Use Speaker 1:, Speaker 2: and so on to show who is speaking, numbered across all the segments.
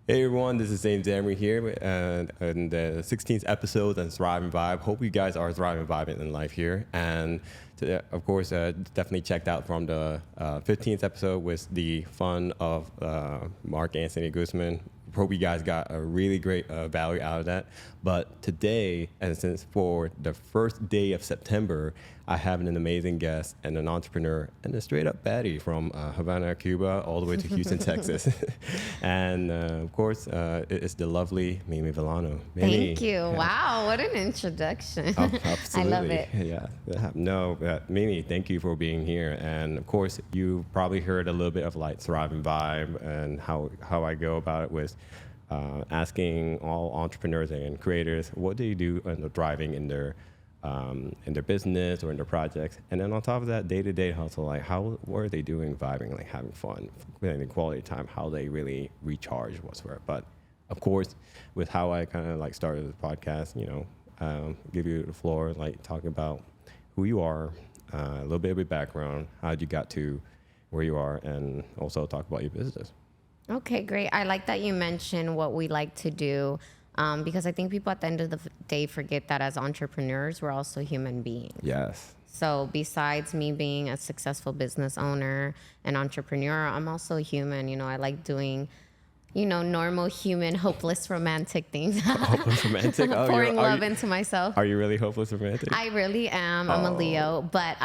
Speaker 1: Hey everyone, this is James Emery here, and the 16th episode on Thrive and Vibe. Hope you guys are thriving and vibing in life here. And of course, definitely checked out from the 15th episode with the fun of Mark Anthony Guzman. Hope you guys got a really great value out of that. But today, and since for the first day of September, I have an amazing guest and an entrepreneur and a straight up baddie from Havana, Cuba, all the way to Houston, Texas. And of course, it's the lovely Mimi Villano. Mimi.
Speaker 2: Thank you. Wow, what an introduction.
Speaker 1: Absolutely.
Speaker 2: I love it.
Speaker 1: Yeah. No, Mimi, thank you for being here. And of course, you probably heard a little bit of like Thrive and Vibe and how I go about it with asking all entrepreneurs and creators what they do and the driving in their business or in their projects, and then on top of that, day-to-day hustle, like what are they doing, vibing, like having fun, spending quality time, how they really recharge whatsoever. But of course, with how I kind of like started the podcast, give you the floor, like talk about who you are, a little bit of your background, how you got to where you are, and also talk about your business.
Speaker 2: Okay, great. I like that you mentioned what we like to do because I think people at the end of the day forget that as entrepreneurs, we're also human beings.
Speaker 1: Yes.
Speaker 2: So besides me being a successful business owner and entrepreneur, I'm also a human. I like doing, normal human, hopeless romantic things.
Speaker 1: Hopeless romantic?
Speaker 2: Pouring love into myself.
Speaker 1: Are you really hopeless romantic?
Speaker 2: I really am. I'm a Leo. But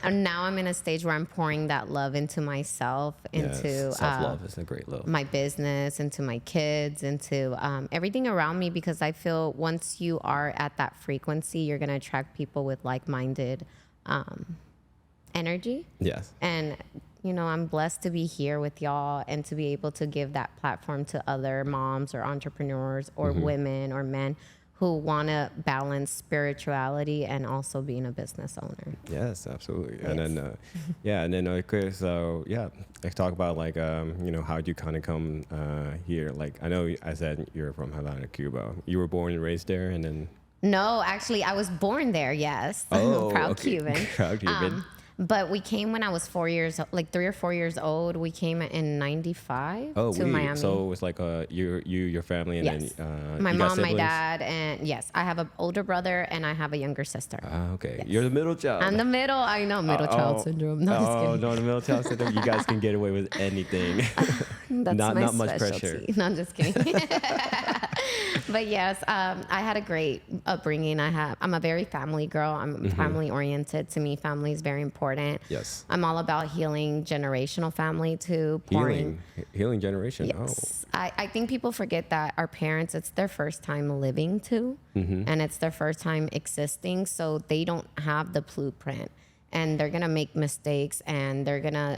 Speaker 2: now I'm in a stage where I'm pouring that love into myself, into
Speaker 1: self-love is a great love.
Speaker 2: My business, into my kids, into everything around me, because I feel once you are at that frequency, you're going to attract people with like-minded energy.
Speaker 1: Yes.
Speaker 2: And I'm blessed to be here with y'all and to be able to give that platform to other moms or entrepreneurs or women or men who want to balance spirituality and also being a business owner.
Speaker 1: Yes, absolutely.
Speaker 2: Yes.
Speaker 1: And then okay, so let's talk about like how you kind of come here. Like I know I said you're from Havana, Cuba. You were born and raised there, and then.
Speaker 2: No, actually, I was born there. Yes, proud Cuban.
Speaker 1: Proud Cuban.
Speaker 2: But we came when I was 3 or 4 years old. We came in '95 to Miami.
Speaker 1: So it was like your family, and
Speaker 2: yes.
Speaker 1: then
Speaker 2: my
Speaker 1: you got
Speaker 2: mom, my
Speaker 1: siblings?
Speaker 2: dad, and yes, I have an older brother and I have a younger sister.
Speaker 1: Okay,
Speaker 2: Yes.
Speaker 1: You're the middle child.
Speaker 2: I'm the middle. I know, middle child syndrome. No, just kidding.
Speaker 1: No, the middle child syndrome. You guys can get away with anything.
Speaker 2: That's
Speaker 1: not
Speaker 2: my
Speaker 1: much
Speaker 2: specialty.
Speaker 1: pressure.
Speaker 2: No, I'm just kidding. But yes, I had a great upbringing. I'm a very family girl. I'm family oriented. To me, family is very important.
Speaker 1: Yes.
Speaker 2: I'm all about healing generational family too.
Speaker 1: Healing generation.
Speaker 2: Yes. I think people forget that our parents, it's their first time living too. And it's their first time existing. So they don't have the blueprint. And they're going to make mistakes and they're going to,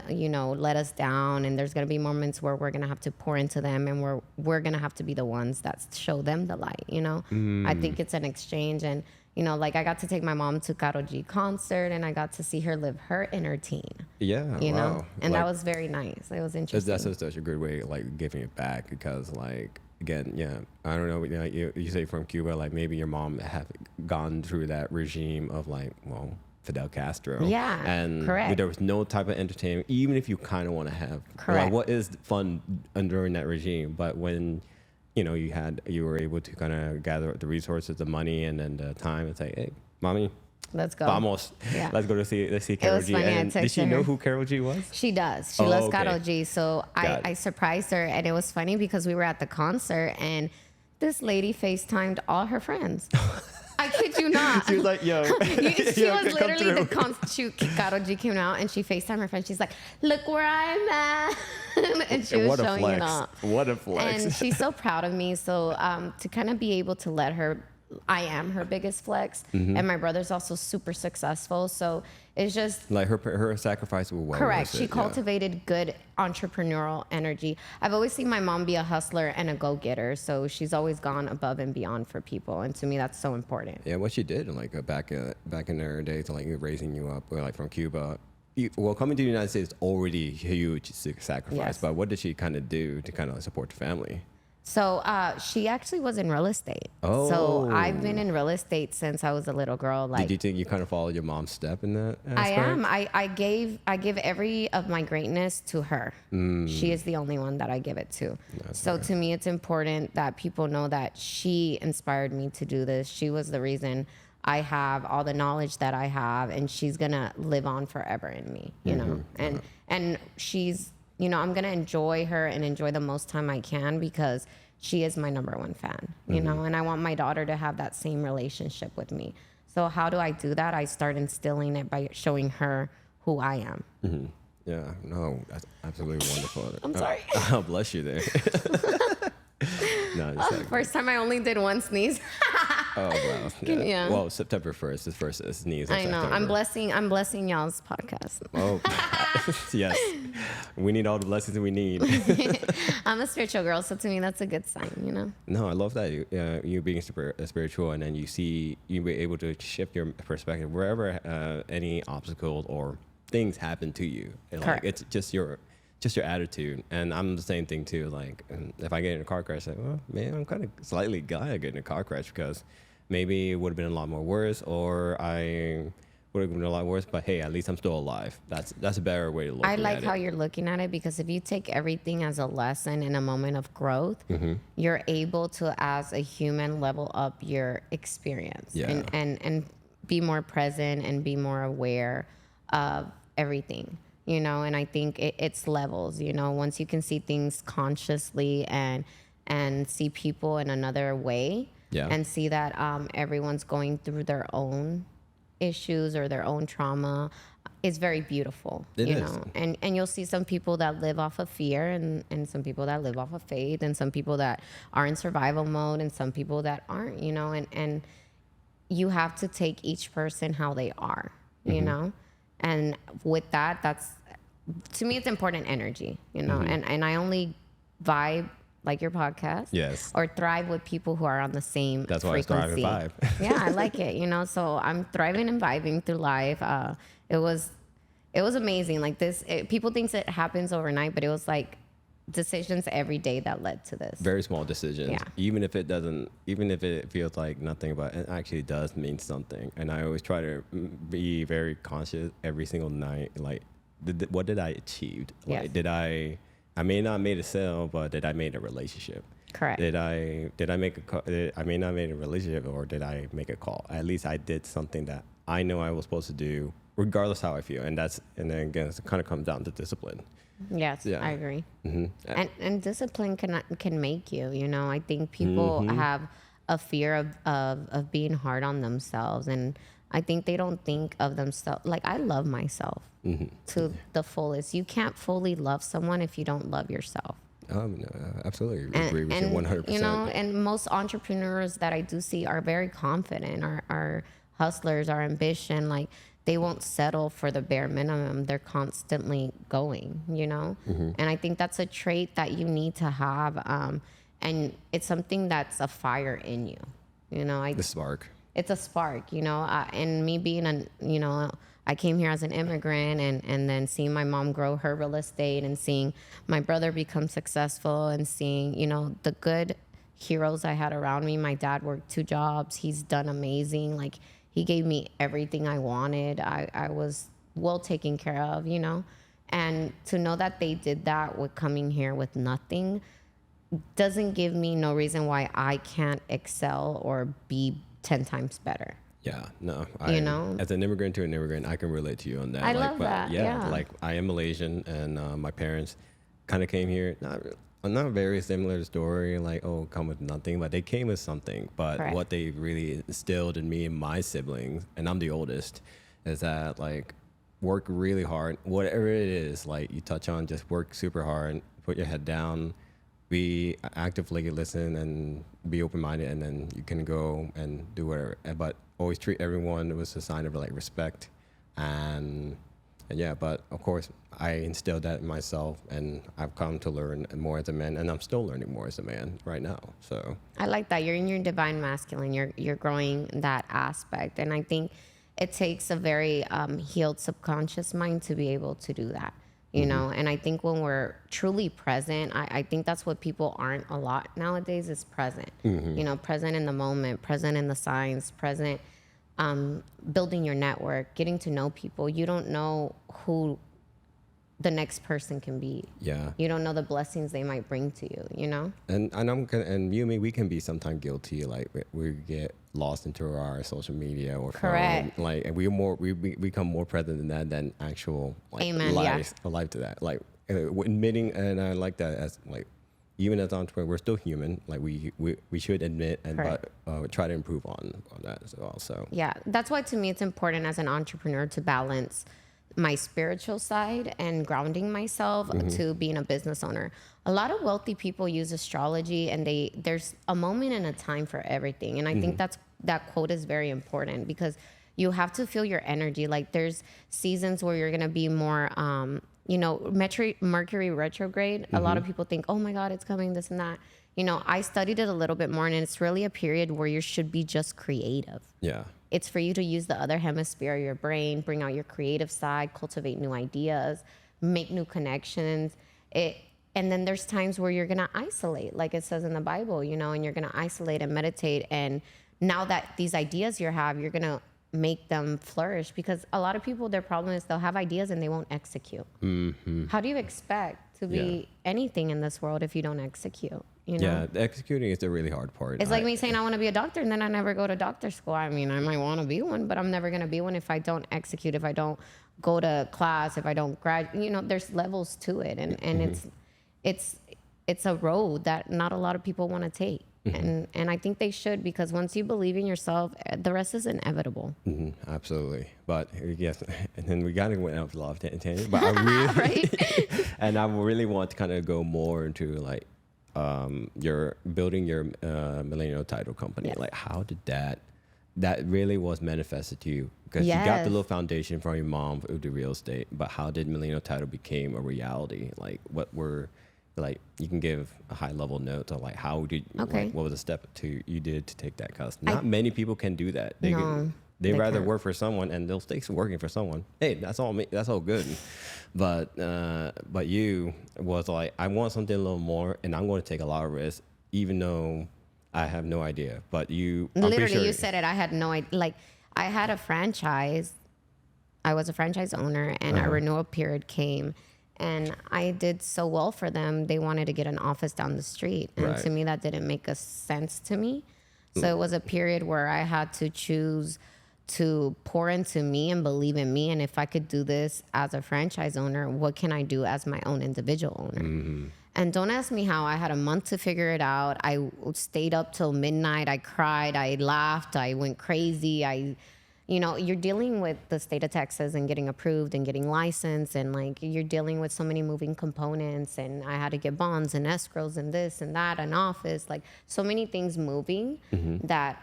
Speaker 2: let us down. And there's going to be moments where we're going to have to pour into them and we're going to have to be the ones that show them the light, I think it's an exchange. And, like I got to take my mom to Karol G concert and I got to see her live her inner teen.
Speaker 1: Yeah.
Speaker 2: Know? And that was very nice. It was interesting.
Speaker 1: That's such a good way of like giving it back because like, again, I don't know, you say from Cuba, like maybe your mom have gone through that regime of like, well, Fidel Castro.
Speaker 2: Yeah,
Speaker 1: and
Speaker 2: correct.
Speaker 1: There was no type of entertainment, even if you kind of want to have.
Speaker 2: Correct.
Speaker 1: Like, what is fun during that regime? But when, you were able to kind of gather the resources, the money, and then the time, and say, hey, mommy,
Speaker 2: let's go.
Speaker 1: Vamos.
Speaker 2: Yeah.
Speaker 1: Let's go to see Karol G.
Speaker 2: Funny,
Speaker 1: And did she know who Karol G was?
Speaker 2: She does. She loves
Speaker 1: okay.
Speaker 2: Karol G. So I surprised her, and it was funny because we were at the concert, and this lady FaceTimed all her friends. I kid you not.
Speaker 1: She was like, yo.
Speaker 2: She was literally Karol G came out and she FaceTimed her friend. She's like, look where I'm at. And she was showing it off.
Speaker 1: What a flex.
Speaker 2: And she's so proud of me. So to kind of be able to let her, I am her biggest flex. And my brother's also super successful. So it's just
Speaker 1: like her sacrifice was well
Speaker 2: correct.
Speaker 1: worth
Speaker 2: She
Speaker 1: it,
Speaker 2: cultivated good entrepreneurial energy. I've always seen my mom be a hustler and a go-getter. So she's always gone above and beyond for people. And to me, that's so important.
Speaker 1: Yeah, what she did, like back in her days, like raising you up, like from Cuba. Coming to the United States is already a huge sacrifice.
Speaker 2: Yes.
Speaker 1: But what did she kind of do to kind of support the family?
Speaker 2: So she actually was in real estate.
Speaker 1: Oh.
Speaker 2: So I've been in real estate since I was a little girl. Like,
Speaker 1: Did you think you kind of followed your mom's step in that aspect?
Speaker 2: I am. I give every of my greatness to her. She is the only one that I give it to. So to me, it's important that people know that she inspired me to do this. She was the reason I have all the knowledge that I have, and she's gonna live on forever in me. You know, and she's. You know, I'm going to enjoy her and enjoy the most time I can because she is my number one fan, you know, and I want my daughter to have that same relationship with me. So how do I do that? I start instilling it by showing her who I am.
Speaker 1: Yeah, no, that's absolutely wonderful.
Speaker 2: I'm sorry.
Speaker 1: Oh, bless you there. No, just like,
Speaker 2: First time I only did one sneeze.
Speaker 1: oh, wow. Yeah.
Speaker 2: Yeah.
Speaker 1: Well, September 1st, the first sneeze.
Speaker 2: I know. I'm blessing y'all's podcast.
Speaker 1: Oh, yes. We need all the blessings we need.
Speaker 2: I'm a spiritual girl, so to me, that's a good sign, you know?
Speaker 1: No, I love that. You being super spiritual, and then you be able to shift your perspective wherever any obstacle or things happen to you. And, like, it's just your attitude. And I'm the same thing too. Like, if I get in a car crash, I say, well, man, I'm kind of slightly glad I get in a car crash because maybe it would have been a lot more worse, or I would have been a lot worse. But hey, at least I'm still alive. That's a better way to look at it.
Speaker 2: I like how you're looking at it, because if you take everything as a lesson in a moment of growth, you're able to, as a human, level up your experience and be more present and be more aware of everything. You know, and I think it's levels, you know, once you can see things consciously and see people in another way and see that everyone's going through their own issues or their own trauma, it's very beautiful, you know, and you'll see some people that live off of fear and some people that live off of faith and some people that are in survival mode and some people that aren't, you know, and you have to take each person how they are, you know, and with that, that's, to me, it's important energy, you know, and I only vibe like your podcast,
Speaker 1: yes,
Speaker 2: or thrive with people who are on the same
Speaker 1: That's why
Speaker 2: frequency.
Speaker 1: I thrive and vibe.
Speaker 2: Yeah, I like it, you know. So I'm thriving and vibing through life. It was amazing. Like this, people think it happens overnight, but it was like decisions every day that led to this.
Speaker 1: Very small decisions.
Speaker 2: Yeah.
Speaker 1: Even if it feels like nothing, but it actually does mean something. And I always try to be very conscious every single night. Like, what did I achieve? Like, I may not made a sale, but did I make a relationship?
Speaker 2: Correct.
Speaker 1: Did I make a call? I may not make a relationship, or did I make a call? At least I did something that I know I was supposed to do, regardless how I feel. And then again, it kind of comes down to discipline.
Speaker 2: Yes, I agree. And discipline can make you, you know. I think people have a fear of being hard on themselves, and I think they don't think of themselves. Like, I love myself to the fullest. You can't fully love someone if you don't love yourself.
Speaker 1: No, absolutely agree with you 100%.
Speaker 2: You know, and most entrepreneurs that I do see are very confident, are hustlers, are ambition. Like, they won't settle for the bare minimum. They're constantly going, you know? And I think that's a trait that you need to have. And it's something that's a fire in you, you know?
Speaker 1: The spark.
Speaker 2: It's a spark, you know? And me being you know, I came here as an immigrant and then seeing my mom grow her real estate and seeing my brother become successful and seeing, you know, the good heroes I had around me. My dad worked 2 jobs. He's done amazing. Like, he gave me everything I wanted. I was well taken care of, you know? And to know that they did that with coming here with nothing doesn't give me no reason why I can't excel or be 10 times better.
Speaker 1: Yeah, no.
Speaker 2: You know?
Speaker 1: As an immigrant to an immigrant, I can relate to you on that.
Speaker 2: I love that, yeah.
Speaker 1: Like, I am Malaysian, and my parents kind of came here, not a very similar story, like, oh, come with nothing, but they came with something. But
Speaker 2: Correct.
Speaker 1: What they really instilled in me and my siblings, and I'm the oldest, is that, like, work really hard. Whatever it is, like, you touch on, just work super hard, put your head down, be actively listen, and be open-minded, and then you can go and do whatever. But always treat everyone with a sign of, like, respect. And yeah, but of course, I instilled that in myself, and I've come to learn more as a man, and I'm still learning more as a man right now. So
Speaker 2: I like that. You're in your divine masculine. You're growing that aspect, and I think it takes a very healed subconscious mind to be able to do that. you know. And I think when we're truly present, I think that's what people aren't a lot nowadays, is present. You know, present in the moment, present in the signs, present, building your network, getting to know people. You don't know who the next person can be.
Speaker 1: Yeah.
Speaker 2: You don't know the blessings they might bring to you, you know?
Speaker 1: And you and me, we can be sometimes guilty. Like we get lost into our social media or
Speaker 2: Correct.
Speaker 1: phone. Like, and we become more present in that than actual like
Speaker 2: Amen,
Speaker 1: life to that. Like admitting, and I like that as like, even as entrepreneurs, we're still human. Like we should admit and but try to improve on that as well. So
Speaker 2: Yeah, that's why to me it's important as an entrepreneur to balance my spiritual side and grounding myself to being a business owner. A lot of wealthy people use astrology, and there's a moment and a time for everything. And I think that quote is very important, because you have to feel your energy. Like there's seasons where you're gonna be more, you know, Mercury retrograde. A lot of people think, oh my God, it's coming, this and that. You know, I studied it a little bit more, and it's really a period where you should be just creative.
Speaker 1: yeah.
Speaker 2: It's for you to use the other hemisphere of your brain, bring out your creative side, cultivate new ideas, make new connections. And then there's times where you're going to isolate, like it says in the Bible, you know, and you're going to isolate and meditate. And now that these ideas you have, you're going to make them flourish, because a lot of people, their problem is they'll have ideas and they won't execute. How do you expect to be anything in this world if you don't execute? You know?
Speaker 1: Yeah, the executing is the really hard part.
Speaker 2: It's like me saying I want to be a doctor, and then I never go to doctor school. I mean, I might want to be one, but I'm never going to be one if I don't execute, if I don't go to class, if I don't graduate. You know, there's levels to it, and it's a road that not a lot of people want to take. And I think they should, because once you believe in yourself, the rest is inevitable.
Speaker 1: Absolutely. But yes, and then we got to went off a lot of tangent, but I really, and I really want to kind of go more into like, you're building your millennial title company. Like, how did that really was manifested to you? Because you got the little foundation from your mom with the real estate, but how did millennial title became a reality? Like, what were, like, you can give a high level note of like, how did, like, what was the step you did to take that? Because not many people can do that. They rather work for someone, and they'll stay working for someone. Hey, that's all me. That's all good. But you was like, I want something a little more, and I'm going to take a lot of risks, even though I have no idea. But you
Speaker 2: literally, you said it. I had no idea. Like, I had a franchise. I was a franchise owner, and our renewal period came, and I did so well for them. They wanted to get an office down the street, and to me, that didn't make a sense to me. So it was a period where I had to choose to pour into me and believe in me. And if I could do this as a franchise owner, what can I do as my own individual owner? And don't ask me how. I had a month to figure it out. I stayed up till midnight. I cried. I laughed. I went crazy. You know, you're dealing with the state of Texas and getting approved and getting licensed, and like you're dealing with so many moving components, and I had to get bonds and escrows and this and that, an office, like so many things moving that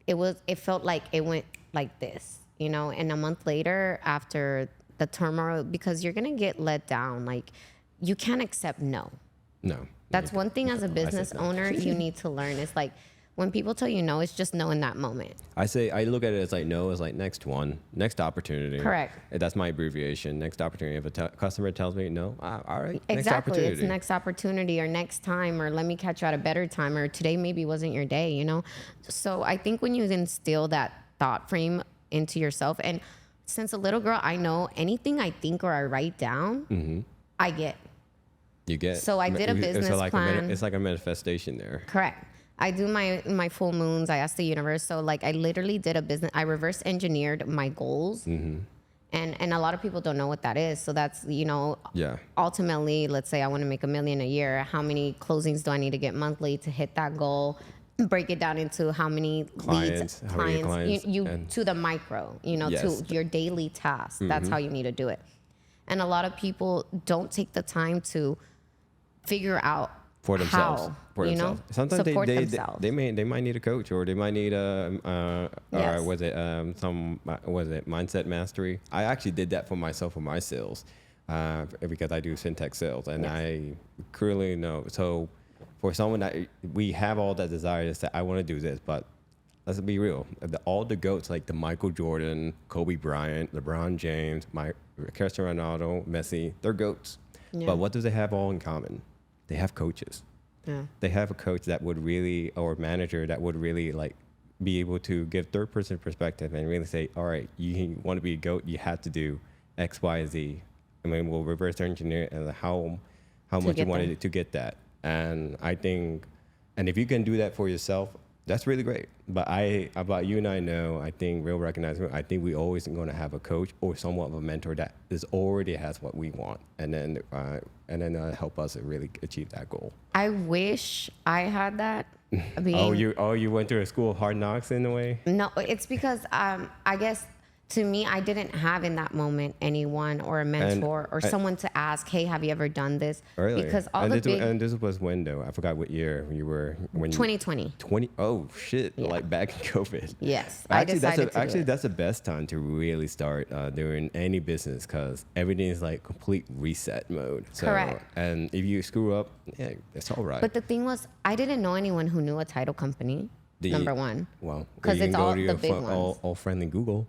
Speaker 2: it felt like it went like this, you know. And a month later, after the turmoil, because you're gonna get let down, like you can't accept no. That's one thing as a business owner you need to learn. Is like, when people tell you no, it's just no in that moment.
Speaker 1: I look at it as like, no is like next opportunity.
Speaker 2: Correct.
Speaker 1: That's my abbreviation. Next opportunity. If a customer tells me no, all right.
Speaker 2: Exactly.
Speaker 1: Next opportunity.
Speaker 2: It's next opportunity, or next time, or let me catch you at a better time, or today maybe wasn't your day, you know? So I think when you instill that thought frame into yourself, and since a little girl, I know anything I think or I write down, I get.
Speaker 1: You get.
Speaker 2: So I did a business plan.
Speaker 1: It's like a manifestation there.
Speaker 2: Correct. I do my full moons. I ask the universe. So like I literally did a business. I reverse engineered my goals. And a lot of people don't know what that is. So that's, you know, ultimately, let's say I want to make $1 million a year. How many closings do I need to get monthly to hit that goal? Break it down into how many clients, you to the micro, you know, to your daily task. That's how you need to do it. And a lot of people don't take the time to figure out
Speaker 1: for themselves.
Speaker 2: How,
Speaker 1: for themselves. Sometimes
Speaker 2: themselves.
Speaker 1: they might need a coach, or they might need or was it mindset mastery. I actually did that for myself for my sales, because I do fintech sales, and I clearly know. So for someone that we have all that desire to say, I want to do this, but let's be real. All the GOATs, like the Michael Jordan, Kobe Bryant, LeBron James, Cristiano Ronaldo, Messi, they're GOATs.
Speaker 2: Yeah.
Speaker 1: But what do they have all in common? They have coaches.
Speaker 2: Yeah.
Speaker 1: They have a coach that would really, or a manager that would really like be able to give third person perspective and really say, all right, you want to be a GOAT, you have to do X, Y, Z. I mean, we'll reverse engineer and how much you wanted to get that. And I think, and if you can do that for yourself, that's really great. But about you and I know, I think real recognizement, I think we always going to have a coach or somewhat of a mentor that already has what we want, and then help us really achieve that goal.
Speaker 2: I wish I had that.
Speaker 1: You went to a school of hard knocks in a way?
Speaker 2: No, it's because I guess to me, I didn't have in that moment anyone or a mentor or someone to ask, hey, have you ever done this?
Speaker 1: Really?
Speaker 2: Because
Speaker 1: and this was when though? I forgot what year you were.
Speaker 2: 2020.
Speaker 1: 20. Oh shit!
Speaker 2: Yeah.
Speaker 1: Like back in COVID.
Speaker 2: Yes.
Speaker 1: That's the best time to really start doing any business because everything is like complete reset mode. So,
Speaker 2: correct.
Speaker 1: And if you screw up, yeah, it's all right.
Speaker 2: But the thing was, I didn't know anyone who knew a title company. Number one.
Speaker 1: Well,
Speaker 2: because it's all the big ones.
Speaker 1: All friendly Google.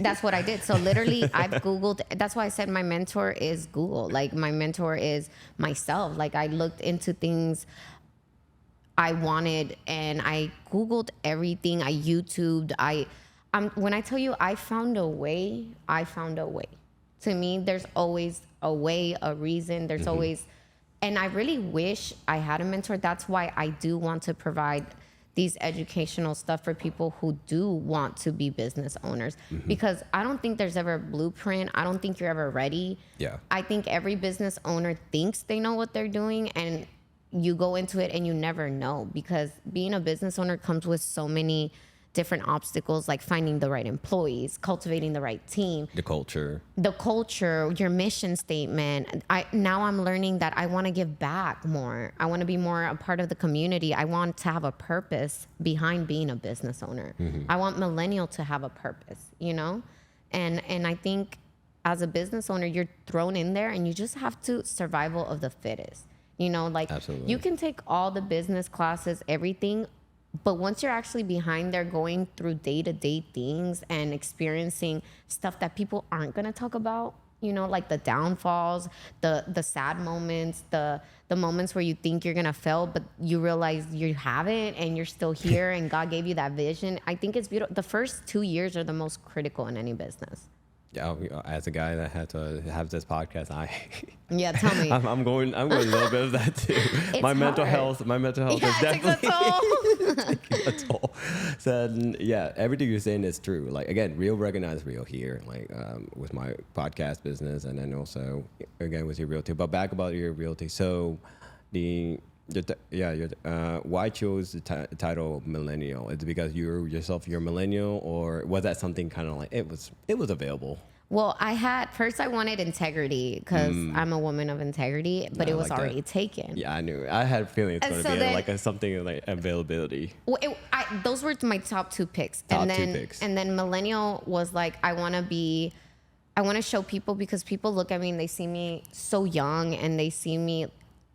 Speaker 2: That's what I did. So literally, I've Googled. That's why I said my mentor is Google. Like my mentor is myself. Like I looked into things I wanted, and I Googled everything. I YouTubed. When I tell you I found a way, I found a way. To me, there's always a way, a reason. There's always, and I really wish I had a mentor. That's why I do want to provide these educational stuff for people who do want to be business owners, because I don't think there's ever a blueprint. I don't think you're ever ready.
Speaker 1: Yeah.
Speaker 2: I think every business owner thinks they know what they're doing, and you go into it and you never know, because being a business owner comes with so many different obstacles, like finding the right employees, cultivating the right team,
Speaker 1: the culture,
Speaker 2: your mission statement. Now I'm learning that I want to give back more. I want to be more a part of the community. I want to have a purpose behind being a business owner. I want millennial to have a purpose, and I think as a business owner, you're thrown in there and you just have to survival of the fittest.
Speaker 1: Absolutely.
Speaker 2: You can take all the business classes, everything, but once you're actually behind there going through day-to-day things and experiencing stuff that people aren't going to talk about, like the downfalls, the sad moments, the moments where you think you're going to fail, but you realize you haven't and you're still here and God gave you that vision. I think it's beautiful. The first 2 years are the most critical in any business.
Speaker 1: Yeah, as a guy that had to have this podcast,
Speaker 2: yeah, tell me.
Speaker 1: I'm going a little bit of that too.
Speaker 2: It's
Speaker 1: my mental
Speaker 2: hard.
Speaker 1: health is definitely taking a toll. So yeah, everything you're saying is true. Like again, real recognize real here. Like with my podcast business, and then also again with your realty. But back about your realty. So why chose the title millennial? Is it because you're millennial, or was that something kind of like it was available?
Speaker 2: Well, I wanted integrity because I'm a woman of integrity, but it was like already taken.
Speaker 1: Yeah, I knew. I had a feeling it's going to be something like availability.
Speaker 2: Well, those were my top two picks. And then millennial was like, I want to show people, because people look at me and they see me so young and they see me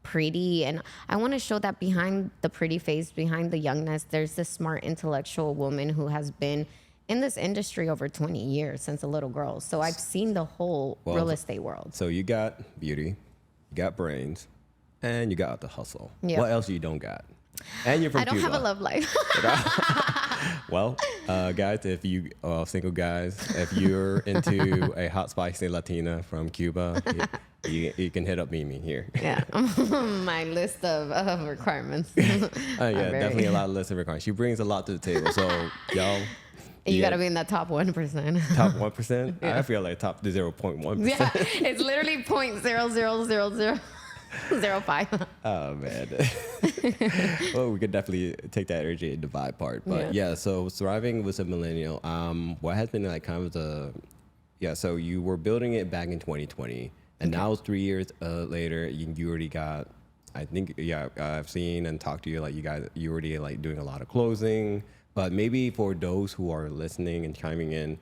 Speaker 2: pretty, and I want to show that behind the pretty face, behind the youngness, there's this smart intellectual woman who has been in this industry over 20 years since a little girl. So I've seen the whole real estate world. So
Speaker 1: you got beauty, you got brains, and you got the hustle. Yep. What else you don't got? And you're from Cuba.
Speaker 2: I don't have a love life.
Speaker 1: Well, guys, if you single guys, if you're into a hot spicy Latina from Cuba, you can hit up Mimi here.
Speaker 2: Yeah, my list of requirements.
Speaker 1: Definitely a lot of list of requirements. She brings a lot to the table. So y'all,
Speaker 2: you got to be in that top 1%.
Speaker 1: Top 1%? Yeah. I feel like top 0.1%.
Speaker 2: Yeah, it's literally 0.000005.
Speaker 1: Oh man. Well, we could definitely take that energy and divide part. But yeah, so thriving with a millennial. What has been like kind of so you were building it back in 2020, and now it's 3 years later. You already got, I think, I've seen and talked to you, like you already like doing a lot of closing. But maybe for those who are listening and chiming in,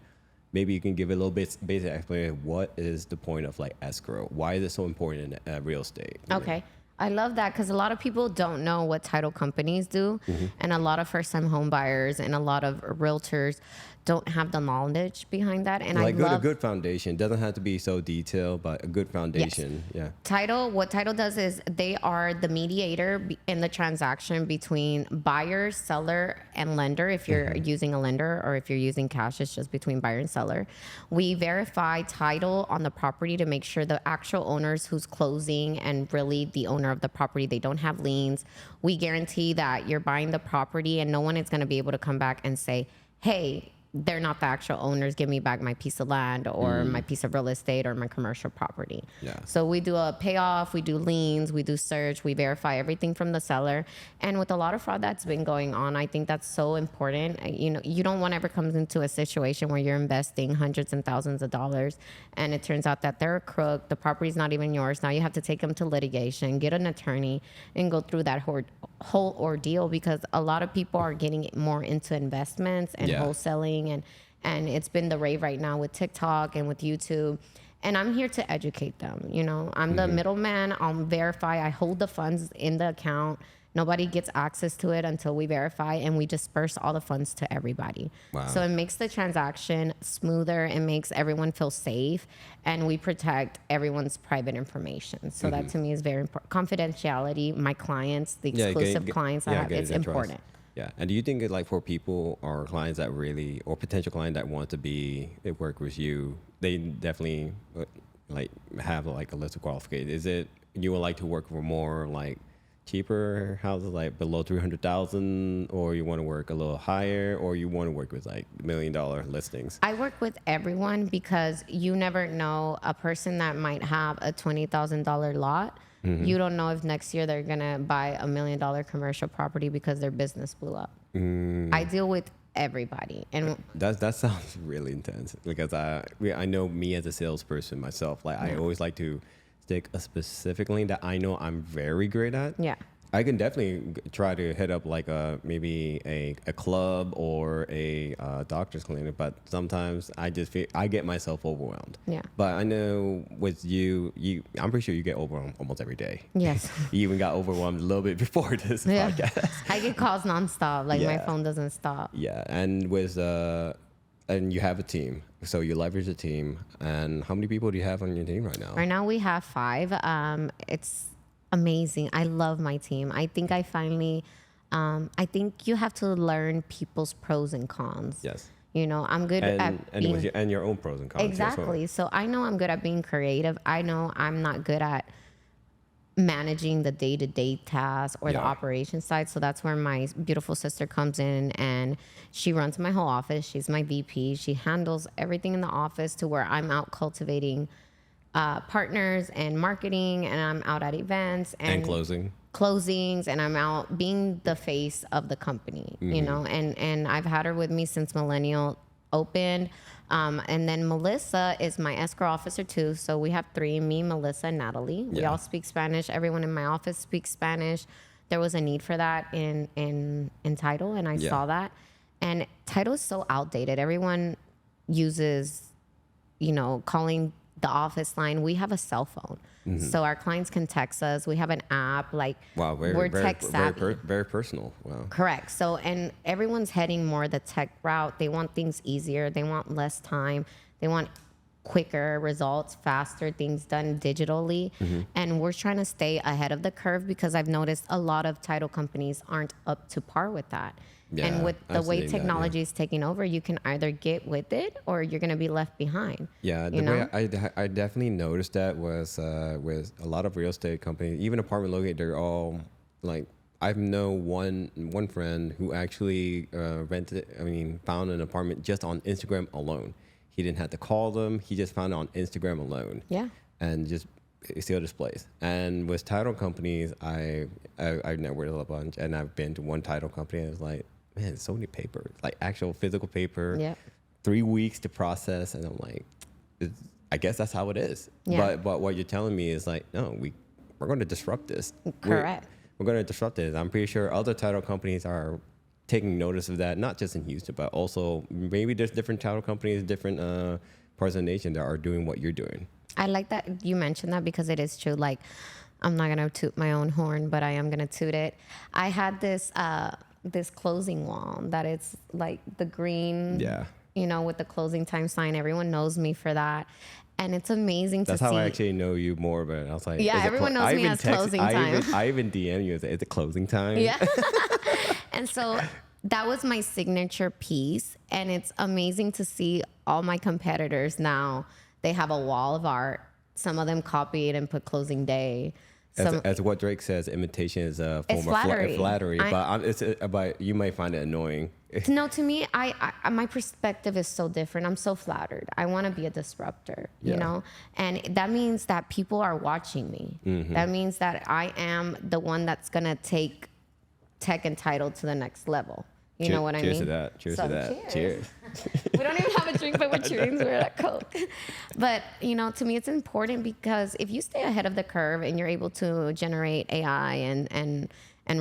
Speaker 1: maybe you can give a little bit basic explanation. What is the point of like escrow? Why is it so important in real estate?
Speaker 2: Okay. I love that because a lot of people don't know what title companies do. And a lot of first time home buyers and a lot of realtors don't have the knowledge behind that. And
Speaker 1: Like
Speaker 2: I love
Speaker 1: a good foundation. Doesn't have to be so detailed, but a good foundation. Yeah.
Speaker 2: Title, what title does is they are the mediator in the transaction between buyer, seller, and lender. If you're using a lender or if you're using cash, it's just between buyer and seller. We verify title on the property to make sure the actual owners who's closing and really the owner of the property, they don't have liens. We guarantee that you're buying the property and no one is going to be able to come back and say, hey, they're not the actual owners. Give me back my piece of land or my piece of real estate or my commercial property.
Speaker 1: Yeah.
Speaker 2: So we do a payoff, we do liens, we do search, we verify everything from the seller. And with a lot of fraud that's been going on, I think that's so important. You know, you don't want to ever come into a situation where you're investing hundreds and thousands of dollars and it turns out that they're a crook, the property's not even yours. Now you have to take them to litigation, get an attorney, and go through that whole ordeal because a lot of people are getting more into investments and wholesaling and it's been the rave right now with TikTok and with YouTube. And I'm here to educate them. You know, I'm the middleman. I'll verify. I hold the funds in the account. Nobody gets access to it until we verify, and we disperse all the funds to everybody.
Speaker 1: Wow.
Speaker 2: So it makes the transaction smoother. It makes everyone feel safe, and we protect everyone's private information. So that to me is very important. Confidentiality, my clients, the exclusive clients I have, it's important.
Speaker 1: Yeah. And do you think like for people or clients that really, or potential client that want to work with you, they definitely like have like a list of qualifications? Is it you would like to work for more like cheaper houses, like below 300,000, or you want to work a little higher, or you want to work with like $1 million listings?
Speaker 2: I work with everyone because you never know a person that might have a $20,000 lot. You don't know if next year they're going to buy $1 million commercial property because their business blew up. I deal with everybody. And
Speaker 1: that sounds really intense because I know me as a salesperson myself, like I always like to stick a specific lane that I know I'm very great at.
Speaker 2: Yeah.
Speaker 1: I can definitely try to hit up like maybe a club or a doctor's clinic, but sometimes I just feel I get myself overwhelmed.
Speaker 2: Yeah.
Speaker 1: But I know with you, I'm pretty sure you get overwhelmed almost every day.
Speaker 2: Yes.
Speaker 1: You even got overwhelmed a little bit before this podcast.
Speaker 2: I get calls nonstop. Like my phone doesn't stop.
Speaker 1: Yeah, and and you have a team, so you leverage the team. And how many people do you have on your team right now?
Speaker 2: Right now we have 5. It's amazing. I love my team. I think I finally, I think you have to learn people's pros and cons.
Speaker 1: Yes.
Speaker 2: You know, I'm good at being,
Speaker 1: and your own pros and cons.
Speaker 2: Exactly. So I know I'm good at being creative. I know I'm not good at managing the day-to-day tasks or the operation side. So that's where my beautiful sister comes in and she runs my whole office. She's my VP. She handles everything in the office to where I'm out cultivating partners and marketing, and I'm out at events and closings, and I'm out being the face of the company, you know, and I've had her with me since Millennial opened. And then Melissa is my escrow officer too. So we have 3, me, Melissa, and Natalie. We all speak Spanish. Everyone in my office speaks Spanish. There was a need for that in title, and I saw that. And title is so outdated. Everyone uses, you know, calling the office line. We have a cell phone. So our clients can text us. We have an app. Like, we're tech savvy.
Speaker 1: Very personal. Wow.
Speaker 2: Correct. So, and everyone's heading more the tech route. They want things easier. They want less time. They want quicker results, faster things done digitally. And we're trying to stay ahead of the curve because I've noticed a lot of title companies aren't up to par with that.
Speaker 1: Yeah,
Speaker 2: and with the way technology is taking over, you can either get with it or you're going to be left behind.
Speaker 1: Yeah, the way I definitely noticed that was with a lot of real estate companies, even apartment locate, they're all like, I know one friend who actually found an apartment just on Instagram alone. He didn't have to call them. He just found it on Instagram alone. Yeah. And just still displays. And with title companies, I've networked a bunch, and I've been to one title company, and it's like, man, so many papers, like actual physical paper. Yeah. 3 weeks to process, and I'm like, I guess that's how it is. Yeah. But what you're telling me is like, no, we're going to disrupt this.
Speaker 2: Correct.
Speaker 1: We're going to disrupt it. I'm pretty sure other title companies are taking notice of that, not just in Houston, but also maybe there's different title companies, different parts of the nation that are doing what you're doing.
Speaker 2: I like that you mentioned that because it is true. Like, I'm not gonna toot my own horn, but I am gonna toot it. I had this closing wall that it's like the green,
Speaker 1: Yeah.
Speaker 2: with the closing time sign. Everyone knows me for that. And it's amazing
Speaker 1: That's
Speaker 2: to see.
Speaker 1: how I actually know you more, but I was like,
Speaker 2: Yeah,
Speaker 1: is it
Speaker 2: everyone knows me as closing time.
Speaker 1: I even DM you, is it closing time?
Speaker 2: Yeah. And so that was my signature piece. And it's amazing to see all my competitors now. They have a wall of art. Some of them copied and put closing day.
Speaker 1: As what Drake says, imitation is a form
Speaker 2: flattery.
Speaker 1: of flattery. But you might find it annoying.
Speaker 2: No, to me, I my perspective is so different. I'm so flattered. I want to be a disruptor, and that means that people are watching me.
Speaker 1: Mm-hmm.
Speaker 2: That means that I am the one that's gonna take tech and title to the next level. You know what I mean?
Speaker 1: Cheers to that. Cheers to that. Cheers.
Speaker 2: We don't even have a drink, but we're cheering. We're at Coke. But, to me, it's important because if you stay ahead of the curve and you're able to generate AI and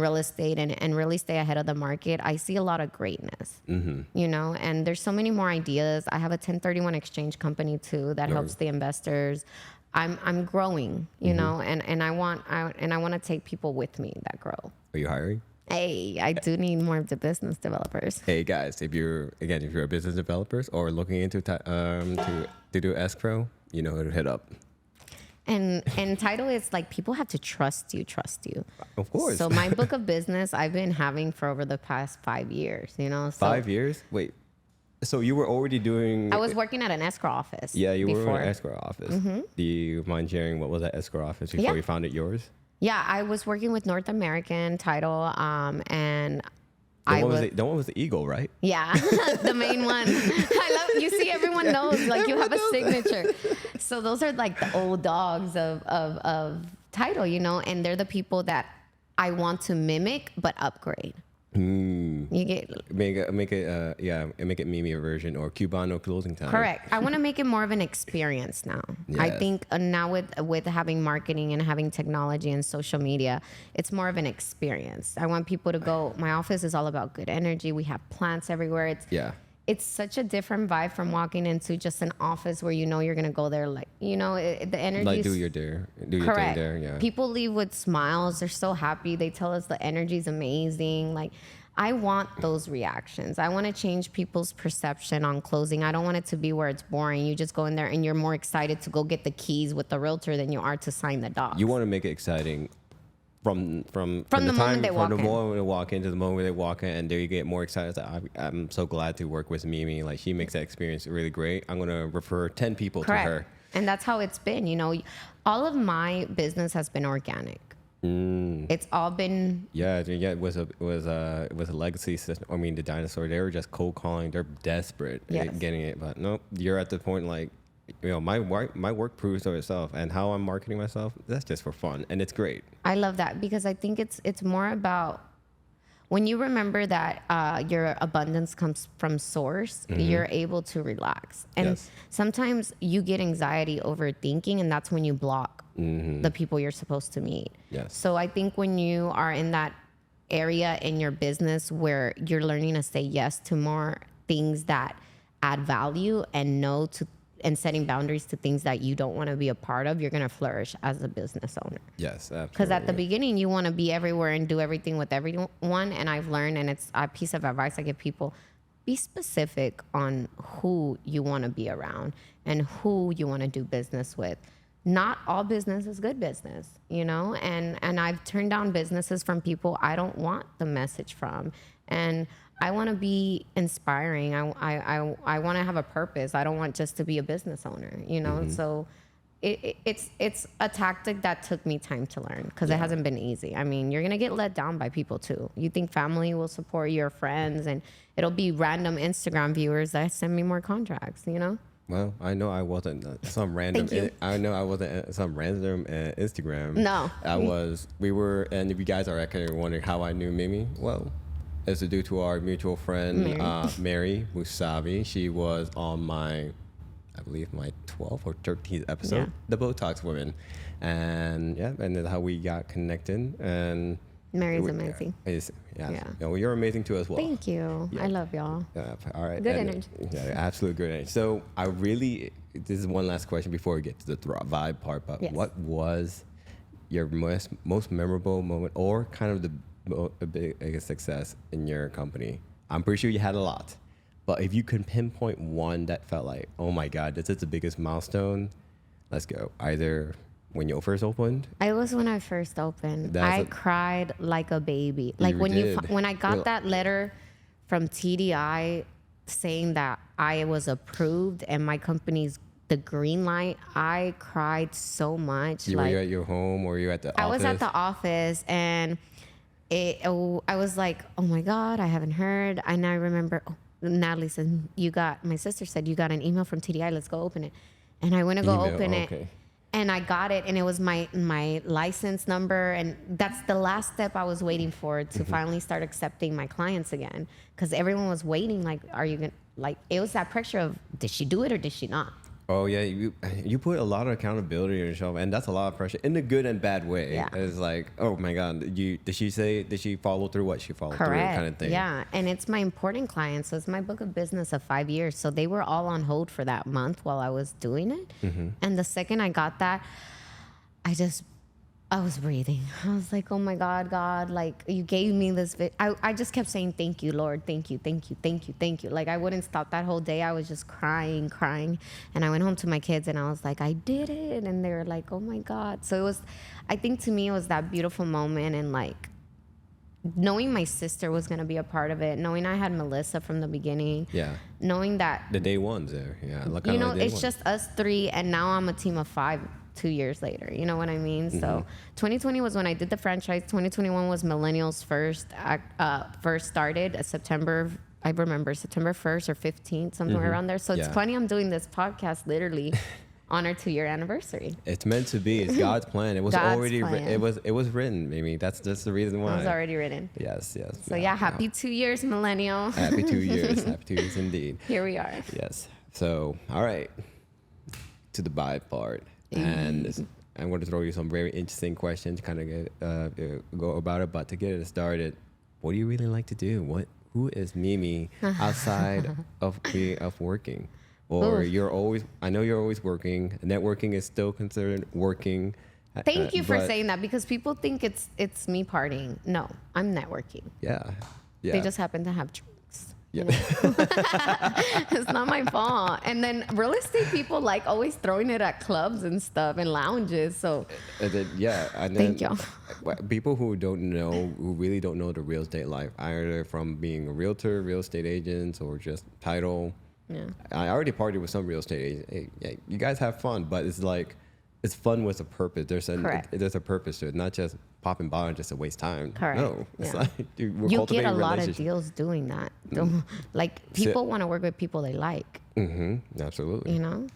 Speaker 2: real estate and really stay ahead of the market, I see a lot of greatness, and there's so many more ideas. I have a 1031 exchange company too that helps the investors. I'm growing, and I want to take people with me that grow.
Speaker 1: Are you hiring?
Speaker 2: Hey, I do need more of the business developers.
Speaker 1: Hey guys, if you're a business developer or looking into to do escrow, you know who to hit up.
Speaker 2: And title is like people have to trust you.
Speaker 1: Of course.
Speaker 2: So my book of business I've been having for over the past 5 years. So
Speaker 1: 5 years? Wait. So you were already doing?
Speaker 2: I was working at an escrow office.
Speaker 1: Yeah, you
Speaker 2: before.
Speaker 1: were in an escrow office. Mm-hmm. Do you mind sharing what was that escrow office before you founded yours?
Speaker 2: Yeah, I was working with North American Title, and
Speaker 1: the one was the eagle, right?
Speaker 2: Yeah, the main one. I love. You see, everyone knows. Like you have a signature. So those are like the old dogs of Title, and they're the people that I want to mimic but upgrade. You get
Speaker 1: make it Mimi version or Cubano closing time.
Speaker 2: Correct. I want to make it more of an experience now.
Speaker 1: Yes.
Speaker 2: I think now with having marketing and having technology and social media, it's more of an experience. I want people to go. My office is all about good energy. We have plants everywhere. It's such a different vibe from walking into just an office where you're gonna go there the energy.
Speaker 1: Like do your thing there. Yeah.
Speaker 2: People leave with smiles. They're so happy. They tell us the energy is amazing. Like I want those reactions. I want to change people's perception on closing. I don't want it to be where it's boring. You just go in there and you're more excited to go get the keys with the realtor than you are to sign the docs.
Speaker 1: You want to make it exciting. From
Speaker 2: the moment they
Speaker 1: walk in to the moment they walk in, and they get more excited. I'm so glad to work with Mimi. Like she makes that experience really great. I'm gonna refer 10 people
Speaker 2: Correct.
Speaker 1: to her.
Speaker 2: And that's how it's been. All of my business has been organic. It's all been
Speaker 1: it was a legacy system. I mean, the dinosaur, they were just cold calling. They're desperate at getting it, but nope. You're at the point like. My work proves to itself, and how I'm marketing myself, that's just for fun, and it's great.
Speaker 2: I love that because I think it's more about when you remember that your abundance comes from source, you're able to relax. And sometimes you get anxiety overthinking, and that's when you block the people you're supposed to meet.
Speaker 1: Yes.
Speaker 2: So I think when you are in that area in your business where you're learning to say yes to more things that add value and setting boundaries to things that you don't want to be a part of, you're going to flourish as a business owner.
Speaker 1: Yes, absolutely.
Speaker 2: Because at the beginning, you want to be everywhere and do everything with everyone. And I've learned, and it's a piece of advice I give people, be specific on who you want to be around and who you want to do business with. Not all business is good business, and I've turned down businesses from people I don't want the message from. And I want to be inspiring. I want to have a purpose. I don't want just to be a business owner, So it's a tactic that took me time to learn because it hasn't been easy. I mean, you're going to get let down by people too. You think family will support your friends, and it'll be random Instagram viewers that send me more contracts,
Speaker 1: Well, I know I wasn't some random. I know I wasn't some random Instagram.
Speaker 2: No,
Speaker 1: We were, and if you guys are actually wondering how I knew Mimi, well, it's due to our mutual friend Mary Musavi. She was on I believe my 12th or 13th episode, the Botox Women, and that's how we got connected. And
Speaker 2: Mary's amazing.
Speaker 1: You're amazing too as well.
Speaker 2: Thank you. I love y'all.
Speaker 1: All right.
Speaker 2: Good energy.
Speaker 1: Yeah, absolute good energy. So this is one last question before we get to the vibe part. But what was your most memorable moment, or kind of the biggest success in your company? I'm pretty sure you had a lot, but if you can pinpoint one that felt like, oh my God, this is the biggest milestone, let's go. Either when you first opened.
Speaker 2: I was when I first opened.
Speaker 1: That's
Speaker 2: I cried like a baby. Like
Speaker 1: did.
Speaker 2: when I got that letter from TDI saying that I was approved and my company's the green light, I cried so much.
Speaker 1: Were you at your home or you at the office?
Speaker 2: I was at the office and I was like, oh my God, I haven't heard. And I remember Natalie said, my sister said, you got an email from TDI, let's go open it. And I went to go open it. And I got it, and it was my license number, and that's the last step I was waiting for to finally start accepting my clients again. Because everyone was waiting, like, are you gonna, like, it was that pressure of, did she do it or did she not?
Speaker 1: Oh yeah, you put a lot of accountability on yourself, and that's a lot of pressure in a good and bad way.
Speaker 2: Yeah.
Speaker 1: It's like, oh my God, did she follow through what she followed
Speaker 2: Correct.
Speaker 1: through kind of thing?
Speaker 2: Yeah, and it's my important clients, so it's my book of business of 5 years. So they were all on hold for that month while I was doing it. And the second I got that, I was breathing. I was like, oh my God, God, like you gave me this. I just kept saying, thank you, Lord. Thank you, thank you, thank you, thank you. Like I wouldn't stop that whole day. I was just crying. And I went home to my kids and I was like, I did it. And they were like, oh my God. So it was, I think to me, it was that beautiful moment. And like knowing my sister was going to be a part of it, knowing I had Melissa from the beginning.
Speaker 1: Yeah.
Speaker 2: Knowing that.
Speaker 1: The day ones there. Yeah.
Speaker 2: You know, it's just us three. And now I'm a team of 5. 2 years later, you know what I mean? So 2020 was when I did the franchise. 2021 was Millennials first started September. I remember September 1st or 15th, somewhere around there. So it's funny I'm doing this podcast literally on our 2-year anniversary.
Speaker 1: It's meant to be. It's God's plan. It was already written. It was written, Mimi. That's the reason why.
Speaker 2: It was already written.
Speaker 1: Yes.
Speaker 2: So happy 2 years, millennial.
Speaker 1: Happy 2 years. Happy 2 years indeed.
Speaker 2: Here we are.
Speaker 1: Yes. So all right, to the buy part. And I'm going to throw you some very interesting questions, kind of go about it. But to get it started, what do you really like to do? Who is Mimi outside of working? Or I know you're always working. Networking is still considered working.
Speaker 2: Thank you for saying that, because people think it's me partying. No, I'm networking.
Speaker 1: Yeah.
Speaker 2: They just happen to have drinks.
Speaker 1: Yeah.
Speaker 2: It's not my fault. And then real estate people like always throwing it at clubs and stuff and lounges. So
Speaker 1: and then,
Speaker 2: thank y'all.
Speaker 1: People who really don't know the real estate life, either from being a realtor, real estate agents, or just title. Yeah. I already partied with some real estate agents. Hey, yeah, you guys have fun, but it's like it's fun with a purpose. There's a purpose to it, not just popping by and just to waste time.
Speaker 2: Correct.
Speaker 1: No, it's like we're
Speaker 2: you get a lot of deals doing that. Like people want to work with people they like.
Speaker 1: Absolutely.
Speaker 2: You know.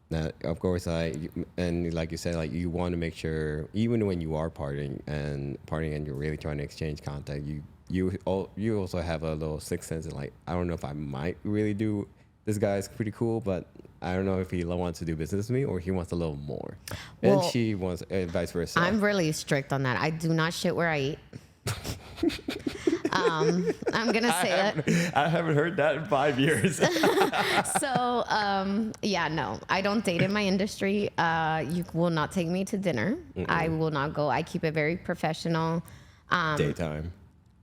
Speaker 1: Now, of course, and like you said, like you want to make sure, even when you are partying and you're really trying to exchange contact, you also have a little sixth sense of like, I don't know if I might really do. This guy's pretty cool, but I don't know if he wants to do business with me or he wants a little more. And she wants, and vice versa.
Speaker 2: I'm really strict on that. I do not shit where I eat. I'm going to say it.
Speaker 1: I haven't heard that in 5 years.
Speaker 2: So, no, I don't date in my industry. You will not take me to dinner. I will not go. I keep it very professional.
Speaker 1: Daytime.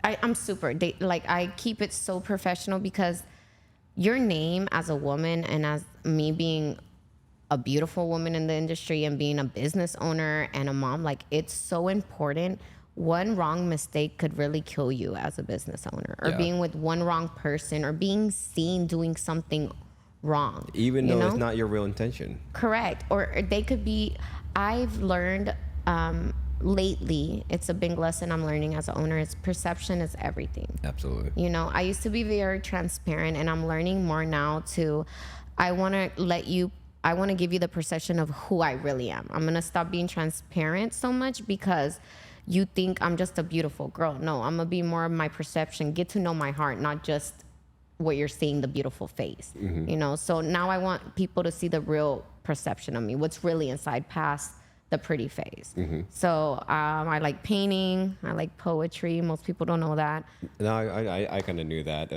Speaker 2: I'm super, I keep it so professional, because your name as a woman, and as me being a beautiful woman in the industry and being a business owner and a mom, like it's so important. One wrong mistake could really kill you as a business owner, or being with one wrong person, or being seen doing something wrong.
Speaker 1: Even though it's not your real intention.
Speaker 2: Correct. Or they could be, I've learned lately, it's a big lesson I'm learning as an owner, is perception is everything.
Speaker 1: Absolutely.
Speaker 2: You know, I used to be very transparent, and I'm learning more now I want to give you the perception of who I really am. I'm going to stop being transparent so much because you think I'm just a beautiful girl. No, I'm going to be more of my perception, get to know my heart, not just what you're seeing, the beautiful face, you know? So now I want people to see the real perception of me, what's really inside, past the pretty face. So I like painting. I like poetry. Most people don't know that.
Speaker 1: No, I kind of knew that.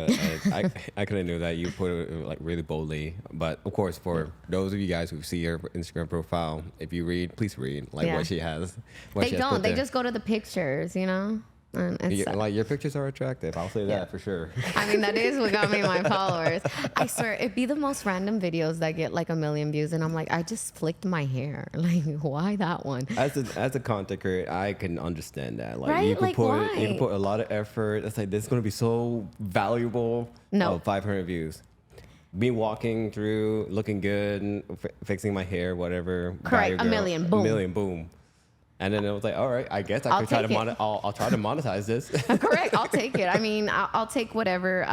Speaker 1: I kind of knew that you put it like really boldly. But of course, for those of you guys who see her Instagram profile, if you read, please read like what she has. What
Speaker 2: They
Speaker 1: she has
Speaker 2: don't.
Speaker 1: put
Speaker 2: They
Speaker 1: there.
Speaker 2: just go to the pictures, you know. And
Speaker 1: Like your pictures are attractive. I'll say that for sure.
Speaker 2: I mean, that is what got me my followers. I swear, it'd be the most random videos that get like 1 million views, and I'm like, I just flicked my hair. Like, why that one?
Speaker 1: As a content creator, I can understand that. Like
Speaker 2: Right?
Speaker 1: you can
Speaker 2: Like,
Speaker 1: put
Speaker 2: why?
Speaker 1: you can put a lot of effort. It's like this is gonna be so valuable.
Speaker 2: No.
Speaker 1: 500 views. Me walking through, looking good, and fixing my hair, whatever.
Speaker 2: Correct.
Speaker 1: Buy your
Speaker 2: 1
Speaker 1: girl,
Speaker 2: million. Boom.
Speaker 1: 1 million. Boom. And then it was like, all right, I guess I
Speaker 2: I'll
Speaker 1: could try to
Speaker 2: take it.
Speaker 1: I'll try to monetize this.
Speaker 2: Correct. I'll take it. I mean, I'll take whatever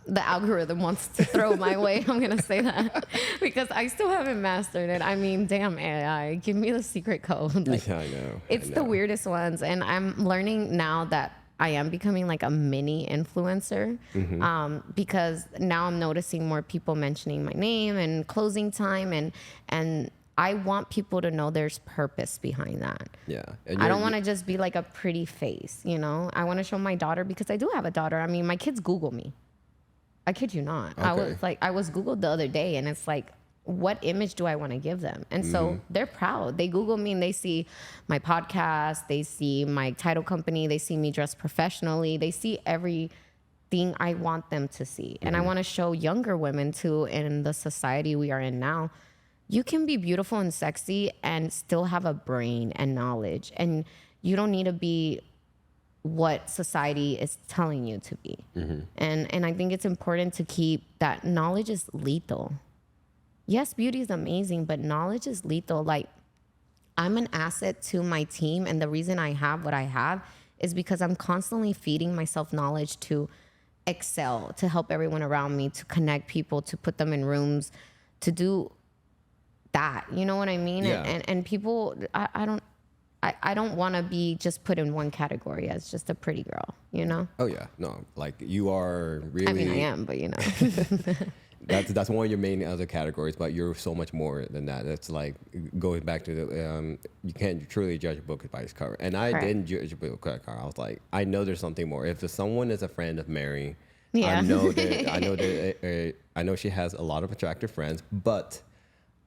Speaker 2: the algorithm wants to throw my way. I'm going to say that because I still haven't mastered it. I mean, damn AI, give me the secret code. Like,
Speaker 1: Yeah, I know.
Speaker 2: it's the weirdest ones. And I'm learning now that I am becoming like a mini influencer because now I'm noticing more people mentioning my name and closing time. And I want people to know there's purpose behind that.
Speaker 1: Yeah.
Speaker 2: I don't want to just be like a pretty face, you know? I want to show my daughter because I do have a daughter. I mean, my kids Google me. I kid you not.
Speaker 1: Okay.
Speaker 2: I was Googled the other day and it's like, what image do I want to give them? And so they're proud. They Google me and they see my podcast. They see my title company. They see me dressed professionally. They see everything I want them to see. And I want to show younger women too, in the society we are in now, you can be beautiful and sexy and still have a brain and knowledge. And you don't need to be what society is telling you to be. And I think it's important to keep that knowledge is lethal. Yes, beauty is amazing, but knowledge is lethal. Like, I'm an asset to my team. And the reason I have what I have is because I'm constantly feeding myself knowledge to excel, to help everyone around me, to connect people, to put them in rooms, to do that, you know what I mean?
Speaker 1: Yeah.
Speaker 2: And people, I don't want to be just put in one category as just a pretty girl, you know?
Speaker 1: Oh yeah, no, like you are really.
Speaker 2: I mean, I am, but you know.
Speaker 1: That's one of your main other categories, but you're so much more than that. It's like going back to the you can't truly judge a book by its cover, and I
Speaker 2: Correct.
Speaker 1: didn't judge a book by its cover. I was like, I know there's something more. If someone is a friend of Mary,
Speaker 2: Yeah.
Speaker 1: I know she has a lot of attractive friends, but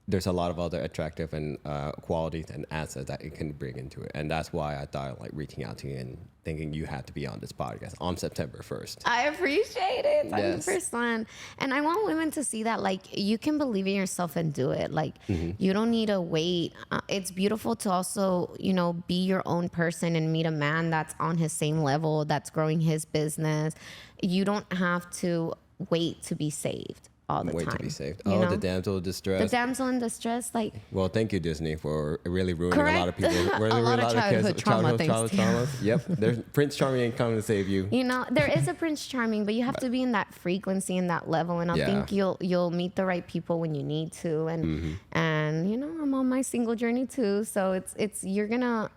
Speaker 1: there's a lot of other attractive and qualities and assets that it can bring into it. And that's why I thought like reaching out to you and thinking you had to be on this podcast on September 1st.
Speaker 2: I appreciate it. I'm
Speaker 1: Yes.
Speaker 2: the first one. And I want women to see that, like, you can believe in yourself and do it. Like, you don't need to wait. It's beautiful to also, you know, be your own person and meet a man that's on his same level, that's growing his business. You don't have to wait to be saved all the
Speaker 1: Wait
Speaker 2: time.
Speaker 1: to be saved.
Speaker 2: you
Speaker 1: Oh,
Speaker 2: know?
Speaker 1: the damsel of
Speaker 2: The
Speaker 1: distress.
Speaker 2: damsel in distress, like,
Speaker 1: Well, thank you, Disney, for really ruining a lot of
Speaker 2: Correct.
Speaker 1: people.
Speaker 2: A lot of childhood trauma, thanks to you.
Speaker 1: traumas. Yep, there's Prince Charming ain't coming to save you.
Speaker 2: you know, there is a Prince Charming, but you have to be in that frequency and that level. And I
Speaker 1: Yeah.
Speaker 2: think you'll meet the right people when you need to. And you know, I'm on my single journey too. So it's you're gonna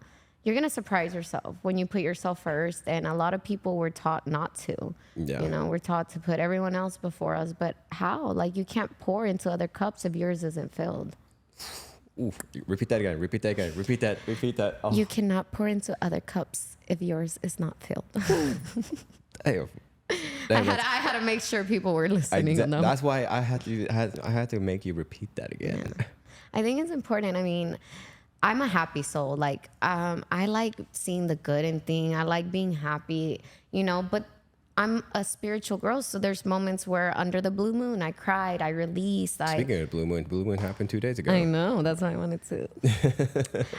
Speaker 2: surprise yourself when you put yourself first. And a lot of people were taught not to.
Speaker 1: Yeah.
Speaker 2: You know, we're taught to put everyone else before us. But how? Like, you can't pour into other cups if yours isn't filled.
Speaker 1: Oof, repeat that again. Repeat that again. Repeat that. Repeat that. Oh,
Speaker 2: You cannot pour into other cups if yours is not filled.
Speaker 1: damn.
Speaker 2: I had to make sure people were listening. though.
Speaker 1: That's why I had to make you repeat that again.
Speaker 2: I think it's important. I mean, I'm a happy soul. Like, I like seeing the good in things. I like being happy, you know, but I'm a spiritual girl. So there's moments where under the blue moon, I cried, I released.
Speaker 1: Speaking of Blue Moon happened 2 days ago.
Speaker 2: I know. That's why I wanted to.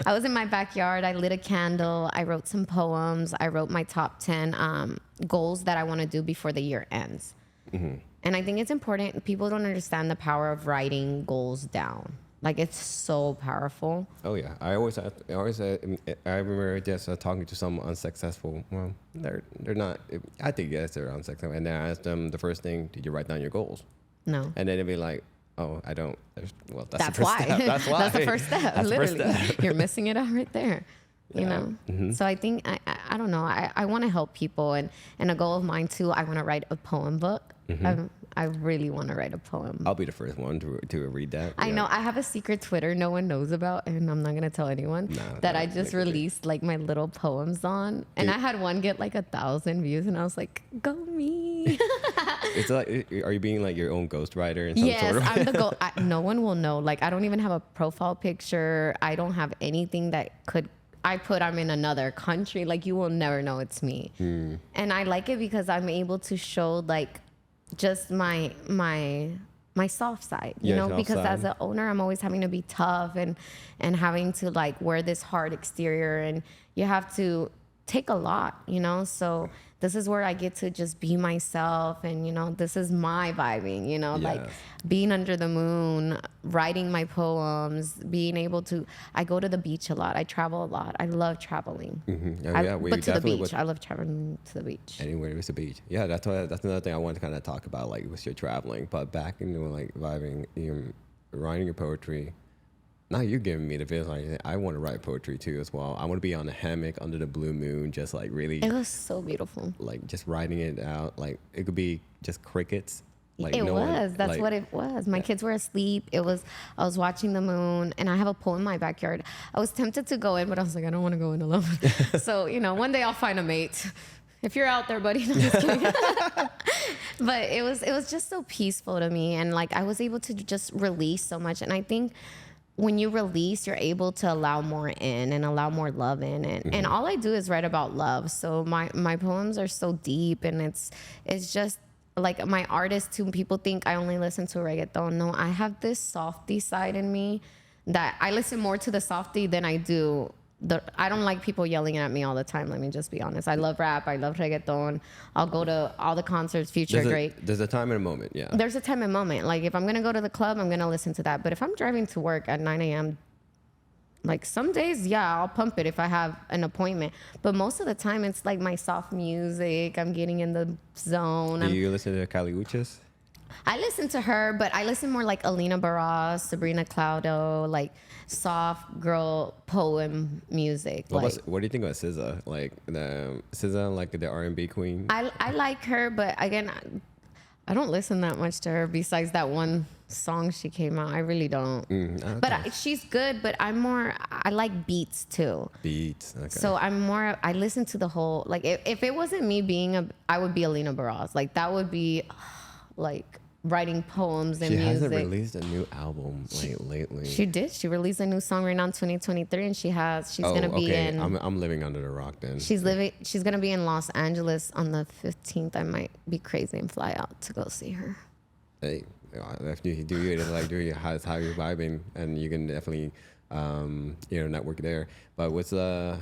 Speaker 2: I was in my backyard. I lit a candle. I wrote some poems. I wrote my top 10 goals that I want to do before the year ends. And I think it's important. People don't understand the power of writing goals down. Like, it's so powerful.
Speaker 1: Oh yeah, I remember just talking to some unsuccessful. Well, they're not. I think yes, they're unsuccessful. And then I asked them the first thing: did you write down your goals?
Speaker 2: No.
Speaker 1: And then they'd be like, "Oh, I don't." Well,
Speaker 2: That's
Speaker 1: the first
Speaker 2: why.
Speaker 1: step. That's why.
Speaker 2: That's the first step.
Speaker 1: That's the first
Speaker 2: Literally,
Speaker 1: step.
Speaker 2: you're missing it out right there. you know? So I think, I don't know, I want to help people. And a goal of mine too, I want to write a poem book. I really want to write a poem.
Speaker 1: I'll be the first one to read that.
Speaker 2: I know. I have a secret Twitter no one knows about, and I'm not going to tell anyone, that I just released like my little poems on. And I had one get like 1,000 views, and I was like, go me.
Speaker 1: It's like, are you being like your own ghostwriter in some
Speaker 2: Yes,
Speaker 1: sort of
Speaker 2: I'm the no one will know. Like, I don't even have a profile picture. I don't have anything that I'm in another country. Like, you will never know it's me. And I like it because I'm able to show like just my soft side, you know, because as an owner, I'm always having to be tough and having to like wear this hard exterior, and you have to take a lot, you know. So this is where I get to just be myself, and you know, this is my vibing, you know, like being under the moon, writing my poems, being able to, I go to the beach a lot, I travel a lot, I love traveling. But to the beach, I love traveling to the beach.
Speaker 1: Anywhere there's a beach. Yeah, that's another thing I want to kind of talk about, like with your traveling. But back into like vibing, writing your poetry. Now you're giving me the feeling like I want to write poetry too as well. I want to be on a hammock under the blue moon, just like really.
Speaker 2: It was so beautiful.
Speaker 1: Like just writing it out. Like it could be just crickets. Like
Speaker 2: That's like, what it was. My kids were asleep. I was watching the moon, and I have a pool in my backyard. I was tempted to go in, but I was like, I don't want to go in alone. So, you know, one day I'll find a mate. If you're out there, buddy. No, I'm just kidding. But it was just so peaceful to me, and like I was able to just release so much. And I think when you release, you're able to allow more in and allow more love in. And all I do is write about love. So my poems are so deep, and it's just like my artist too. People think I only listen to reggaeton. No, I have this softy side in me that I listen more to the softy than I do. I don't like people yelling at me all the time. Let me just be honest. I love rap. I love reggaeton. I'll go to all the concerts. Future, great.
Speaker 1: There's a time and a moment. Yeah.
Speaker 2: There's a time and moment. Like if I'm going to go to the club, I'm going to listen to that. But if I'm driving to work at 9 a.m., like some days, yeah, I'll pump it if I have an appointment. But most of the time, it's like my soft music. I'm getting in the zone.
Speaker 1: Do you listen to Kali Uchis?
Speaker 2: I listen to her, but I listen more like Alina Baraz, Sabrina Claudio, like soft girl poem music.
Speaker 1: What do you think about SZA? Like SZA, like the R&B queen.
Speaker 2: I like her, but again, I don't listen that much to her. Besides that one song she came out, I really don't. Okay. But she's good. But I like beats too.
Speaker 1: Beats. Okay.
Speaker 2: So I listen to the whole. Like if it wasn't me I would be Alina Baraz. Like that would be, like. Writing poems and music.
Speaker 1: She hasn't released a new album lately.
Speaker 2: She did. She released a new song right now in 2023, and she's gonna be in.
Speaker 1: I'm living under the rock then.
Speaker 2: She's gonna be in Los Angeles on the 15th. I might be crazy and fly out to go see her.
Speaker 1: Hey, if you do it, like do how you're vibing, and you can definitely network there. But what's the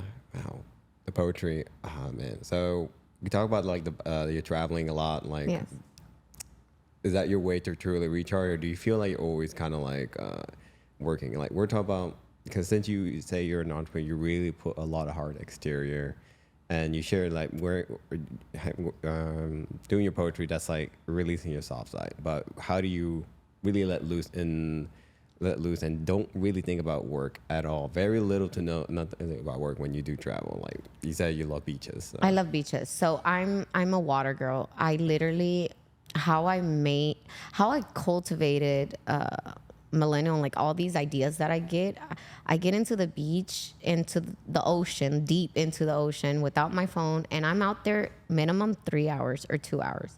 Speaker 1: poetry? Oh man. So we talk about like you're traveling a lot, like.
Speaker 2: Yes.
Speaker 1: Is that your way to truly recharge, or do you feel like you're always kind of like working? Like we're talking about, because since you say you're an entrepreneur, you really put a lot of hard exterior, and you share like doing your poetry. That's like releasing your soft side. But how do you really let loose and don't really think about work at all? Very little to nothing about work when you do travel. Like you said, you love beaches. So.
Speaker 2: I love beaches. So I'm a water girl. I literally. How I cultivated millennial, like all these ideas that I get into the beach, into the ocean, deep into the ocean without my phone, and I'm out there minimum 3 hours or 2 hours.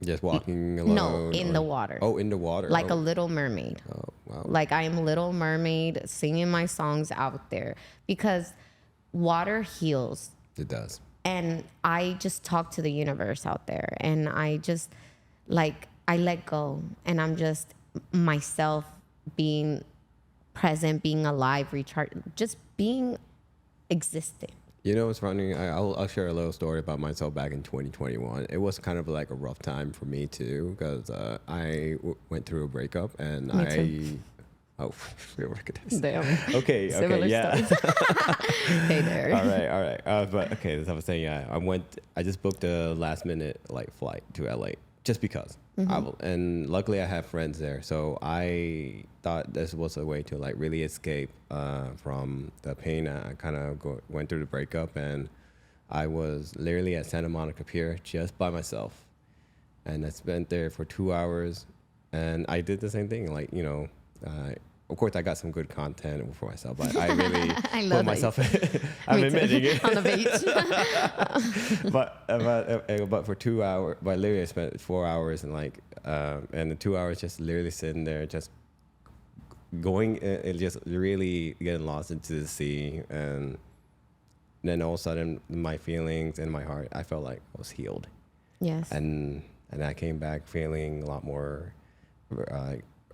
Speaker 1: Just walking alone?
Speaker 2: No, in the water.
Speaker 1: Oh, in the water.
Speaker 2: Like a little mermaid.
Speaker 1: Oh, wow.
Speaker 2: Like I am Little Mermaid singing my songs out there because water heals.
Speaker 1: It does.
Speaker 2: And I just talk to the universe out there, and I just... like I let go, and I'm just myself, being present, being alive, just being existing.
Speaker 1: You know what's funny? I'll share a little story about myself back in 2021. It was kind of like a rough time for me too, because I went through a breakup, and
Speaker 2: me too.
Speaker 1: Oh, look at this.
Speaker 2: Damn.
Speaker 1: Okay, yeah.
Speaker 2: Hey there.
Speaker 1: All right. But okay, as I was saying, I just booked a last minute like flight to LA. just because. And luckily I have friends there, so I thought this was a way to like really escape from the pain. I kind of went through the breakup, and I was literally at Santa Monica Pier just by myself, and I spent there for 2 hours, and I did the same thing, like, you know, of course I got some good content for myself, but I really
Speaker 2: I
Speaker 1: put myself I'm admitting it.
Speaker 2: On the beach.
Speaker 1: but for 2 hours, but literally I spent 4 hours, and like and the 2 hours just literally sitting there, just going and just really getting lost into the sea. And then all of a sudden my feelings and my heart, I felt like I was healed.
Speaker 2: Yes.
Speaker 1: And I came back feeling a lot more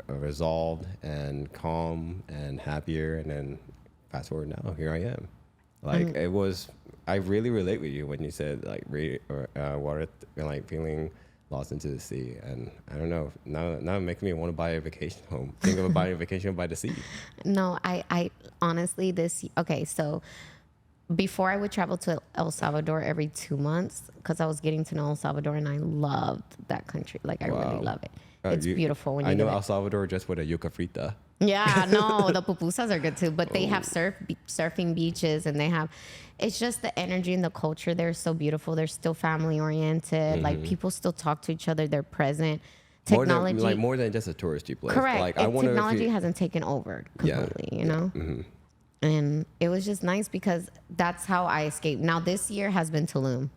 Speaker 1: resolved and calm and happier. And then fast forward now, here I am. Like it was, I really relate with you when you said like water, like feeling lost into the sea. And I don't know, now it makes me want to buy a vacation home. Think of buying a vacation by the sea.
Speaker 2: No, I honestly, okay, so before I would travel to El Salvador every 2 months, because I was getting to know El Salvador, and I loved that country. Like, I really love it. It's beautiful when you
Speaker 1: I know
Speaker 2: do
Speaker 1: El
Speaker 2: it.
Speaker 1: Salvador just with a yuca frita.
Speaker 2: Yeah, no, the pupusas are good too, but they have surfing beaches, and they have, it's just the energy and the culture there is so beautiful. They're still family oriented. Like, people still talk to each other. They're present. Technology,
Speaker 1: more than just a touristy place.
Speaker 2: correct.
Speaker 1: Like,
Speaker 2: Technology hasn't taken over completely, you know? And it was just nice because that's how I escaped. Now this year has been Tulum.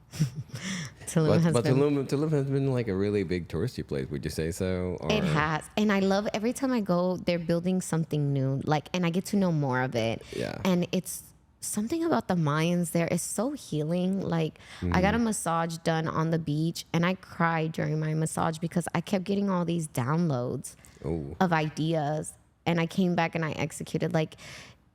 Speaker 2: Tulum
Speaker 1: has been like a really big touristy place. Would you say so? Or?
Speaker 2: It has, and I love every time I go. They're building something new, like, and I get to know more of it.
Speaker 1: Yeah.
Speaker 2: And it's something about the Mayans there is so healing. Like, I got a massage done on the beach, and I cried during my massage because I kept getting all these downloads of ideas, and I came back and I executed. Like,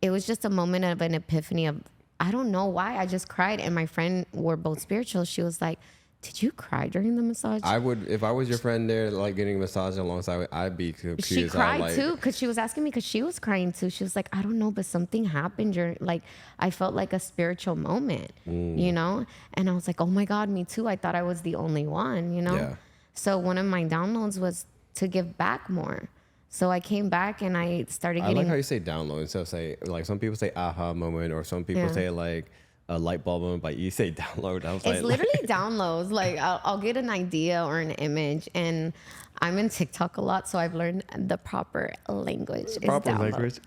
Speaker 2: it was just a moment of an epiphany of, I don't know why, I just cried. And my friend, were both spiritual. She was like, did you cry during the massage?
Speaker 1: I would, if I was your friend there, like getting a massage alongside, I'd be confused.
Speaker 2: She cried too, because she was asking me, because she was crying too. She was like, I don't know, but something happened during, like, I felt like a spiritual moment, you know? And I was like, oh my God, me too. I thought I was the only one, you know?
Speaker 1: Yeah.
Speaker 2: So one of my downloads was to give back more. So I came back and I started getting.
Speaker 1: I like how you say download instead of say, like, some people say aha moment, or some people say like a light bulb moment, but you say download. I was
Speaker 2: it's literally downloads. Like, I'll get an idea or an image, and I'm in TikTok a lot, so I've learned the proper language.
Speaker 1: Proper language.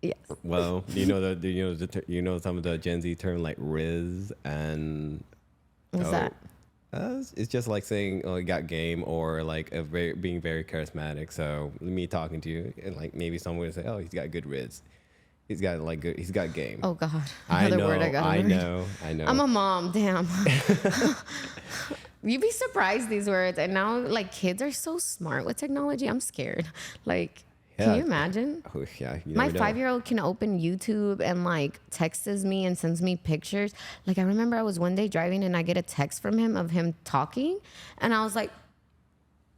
Speaker 2: Yes.
Speaker 1: Well, you know some of the Gen Z term like Riz and.
Speaker 2: What's that?
Speaker 1: It's just like saying, "Oh, you got game," or like being very charismatic. So me talking to you, and like maybe someone would say, "Oh, he's got good riz. He's got like good. He's got game."
Speaker 2: Oh God, another word I got.
Speaker 1: I know.
Speaker 2: I'm a mom. Damn. You'd be surprised these words. And now, like, kids are so smart with technology. I'm scared. Like, can you imagine?
Speaker 1: Oh, yeah.
Speaker 2: My 5-year-old can open YouTube and like texts me and sends me pictures. Like, I remember I was one day driving and I get a text from him of him talking, and I was like,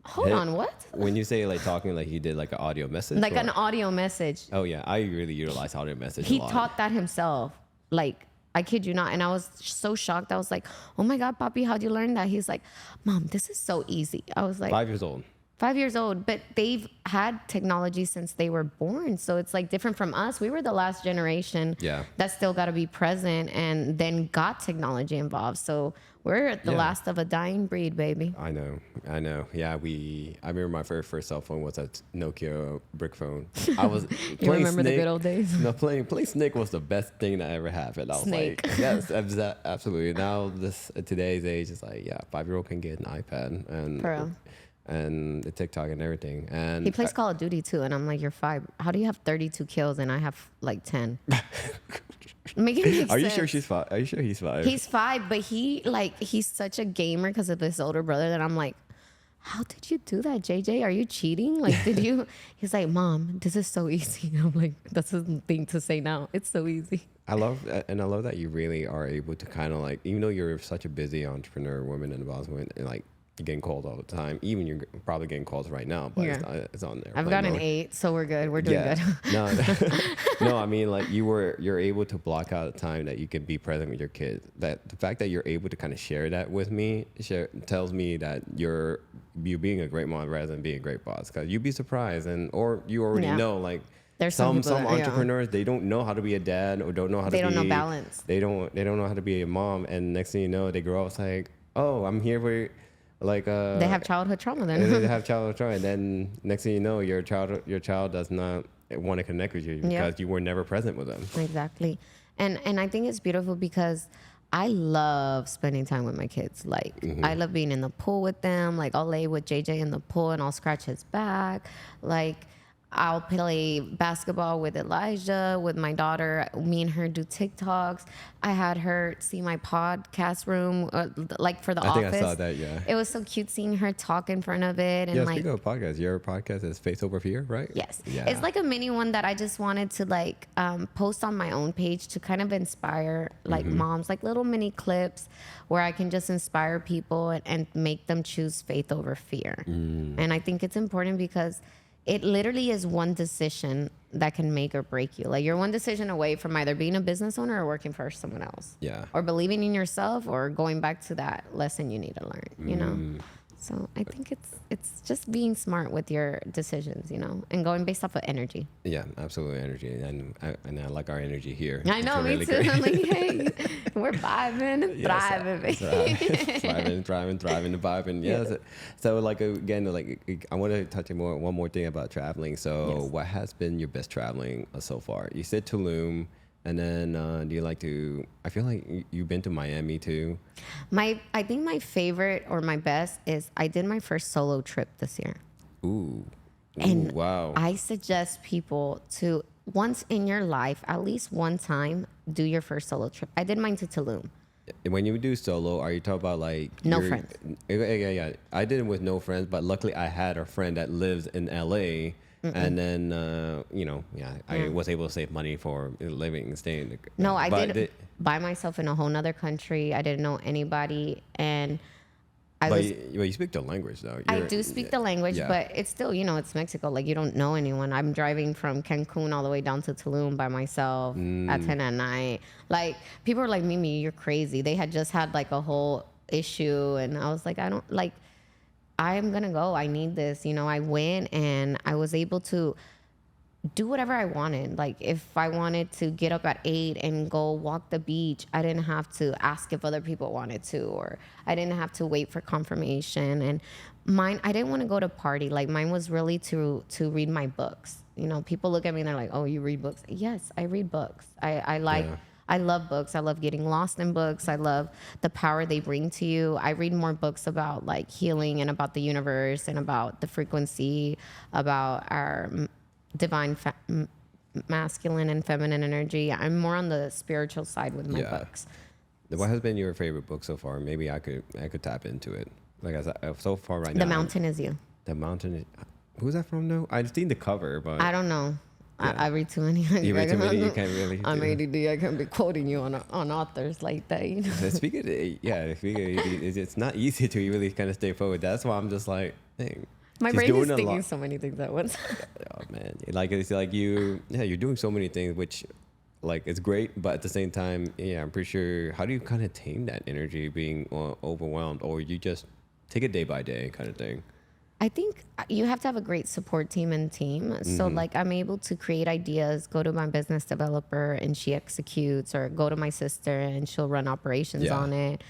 Speaker 2: hold on, what?
Speaker 1: When you say like talking, like he did like an audio message?
Speaker 2: Like an audio message.
Speaker 1: Oh yeah, I really utilize audio message
Speaker 2: He
Speaker 1: a lot.
Speaker 2: taught that himself. Like, I kid you not. And I was so shocked. I was like, oh my God, Papi, how'd you learn that? He's like, Mom, this is so easy. I was like,
Speaker 1: 5 years old.
Speaker 2: 5 years old, but they've had technology since they were born. So it's like different from us. We were the last generation that still got to be present and then got technology involved. So we're the last of a dying breed, baby.
Speaker 1: I know. Yeah, I remember my first cell phone was a Nokia brick phone. I was
Speaker 2: You remember the good old days?
Speaker 1: No, playing Snake was the best thing that ever happened. I was
Speaker 2: Snake.
Speaker 1: like, yes, absolutely. Now today's age is like, 5-year-old can get an iPad and the TikTok and everything. And
Speaker 2: he plays Call of Duty too, and I'm like, you're 5. How do you have 32 kills and I have like 10? Make it make sense.
Speaker 1: Are you sure she's 5? Are you sure he's 5?
Speaker 2: He's 5, but he's such a gamer because of his older brother that I'm like, how did you do that, JJ? Are you cheating? Like, did you? He's like, Mom, this is so easy. I'm like, that's a thing to say now. It's so easy.
Speaker 1: I love that you really are able to kind of like, even though you're such a busy entrepreneur woman and boss woman, and like, you're getting calls all the time. Even you're probably getting calls right now, but it's on there.
Speaker 2: I've got an 8, so we're good. We're doing good.
Speaker 1: No, I mean, like, you're able to block out a time that you can be present with your kids. That the fact that you're able to kind of share that with me tells me that you're you being a great mom rather than being a great boss, because you'd be surprised, or you already
Speaker 2: Yeah.
Speaker 1: know, like
Speaker 2: There's some people that- yeah.
Speaker 1: entrepreneurs, they don't know how to be a dad, or don't know how to
Speaker 2: They
Speaker 1: be,
Speaker 2: don't know balance.
Speaker 1: They don't know how to be a mom, and next thing you know, they grow up, it's like, oh, I'm here for, like
Speaker 2: They have childhood trauma
Speaker 1: and
Speaker 2: then.
Speaker 1: they have childhood trauma, and then next thing you know, your child does not want to connect with you because you were never present with them.
Speaker 2: Exactly. And I think it's beautiful because I love spending time with my kids. Like I love being in the pool with them. Like I'll lay with JJ in the pool and I'll scratch his back. Like I'll play basketball with Elijah, with my daughter. Me and her do TikToks. I had her see my podcast room, like for the
Speaker 1: I
Speaker 2: office.
Speaker 1: think I saw that, yeah.
Speaker 2: It was so cute seeing her talk in front of it. And
Speaker 1: Yeah,
Speaker 2: like,
Speaker 1: speaking of podcasts, your podcast is Face Over Fear, right?
Speaker 2: yes.
Speaker 1: Yeah.
Speaker 2: It's like a mini one that I just wanted to like post on my own page to kind of inspire like moms, like little mini clips where I can just inspire people and make them choose faith over fear. And I think it's important because it literally is one decision that can make or break you. Like you're one decision away from either being a business owner or working for someone else.
Speaker 1: Yeah.
Speaker 2: Or believing in yourself or going back to that lesson you need to learn, you know? So I think it's just being smart with your decisions, you know, and going based off of energy.
Speaker 1: Yeah, absolutely, energy, and I like our energy here.
Speaker 2: I know, me
Speaker 1: really
Speaker 2: too.
Speaker 1: great.
Speaker 2: I'm like, hey, we're vibing and thriving.
Speaker 1: Thriving and vibing. Yeah. So like again, like I want to touch on one more thing about traveling. So
Speaker 2: Yes.
Speaker 1: what has been your best traveling so far? You said Tulum, and then do you like to? I feel like you've been to Miami too.
Speaker 2: I think my favorite or my best is I did my first solo trip this year.
Speaker 1: Ooh.
Speaker 2: And
Speaker 1: wow.
Speaker 2: I suggest people to once in your life, at least one time, do your first solo trip. I did mine to Tulum.
Speaker 1: When you do solo, are you talking about like
Speaker 2: No friends?
Speaker 1: Yeah. I did it with no friends, but luckily I had a friend that lives in LA, and then I was able to save money for living and staying.
Speaker 2: No, I
Speaker 1: But
Speaker 2: did by myself in a whole nother country. I didn't know anybody, and
Speaker 1: But you speak the language though.
Speaker 2: I do speak the language,
Speaker 1: yeah.
Speaker 2: but it's still, it's Mexico. Like you don't know anyone. I'm driving from Cancun all the way down to Tulum by myself at 10 at night. Like people are like, Mimi, you're crazy. They had just had like a whole issue, and I was like, I'm gonna go. I need this. I went and I was able to do whatever I wanted. Like if I wanted to get up at 8 and go walk the beach, I didn't have to ask if other people wanted to, or I didn't have to wait for confirmation. And mine, I didn't want to go to party. Like mine was really to read my books. People look at me and they're like, oh, you read books? Yes, I read books. I love books. I love getting lost in books. I love the power they bring to you. I read more books about like healing and about the universe and about the frequency, about our divine masculine and feminine energy. I'm more on the spiritual side with my books.
Speaker 1: What has been your favorite book so far? Maybe I could tap into it. Like so far right now.
Speaker 2: The Mountain Is You.
Speaker 1: The Mountain. Who's that from though? I've seen the cover, but
Speaker 2: I don't know.
Speaker 1: Yeah.
Speaker 2: I read too many.
Speaker 1: You read too many. You can't really.
Speaker 2: I'm ADD. I can't be quoting you on authors like that.
Speaker 1: Speaking of, it's not easy to really kind of stay forward. That's why I'm just like, dang.
Speaker 2: My
Speaker 1: She's
Speaker 2: brain
Speaker 1: doing
Speaker 2: is
Speaker 1: a
Speaker 2: thinking
Speaker 1: lot.
Speaker 2: so many things at once.
Speaker 1: Oh man, it's like you're doing so many things, which like it's great, but at the same time, I'm pretty sure. How do you kind of tame that energy, being overwhelmed, or you just take it day by day kind of thing?
Speaker 2: I think you have to have a great support team and team. So like I'm able to create ideas, go to my business developer and she executes, or go to my sister and she'll run operations on it.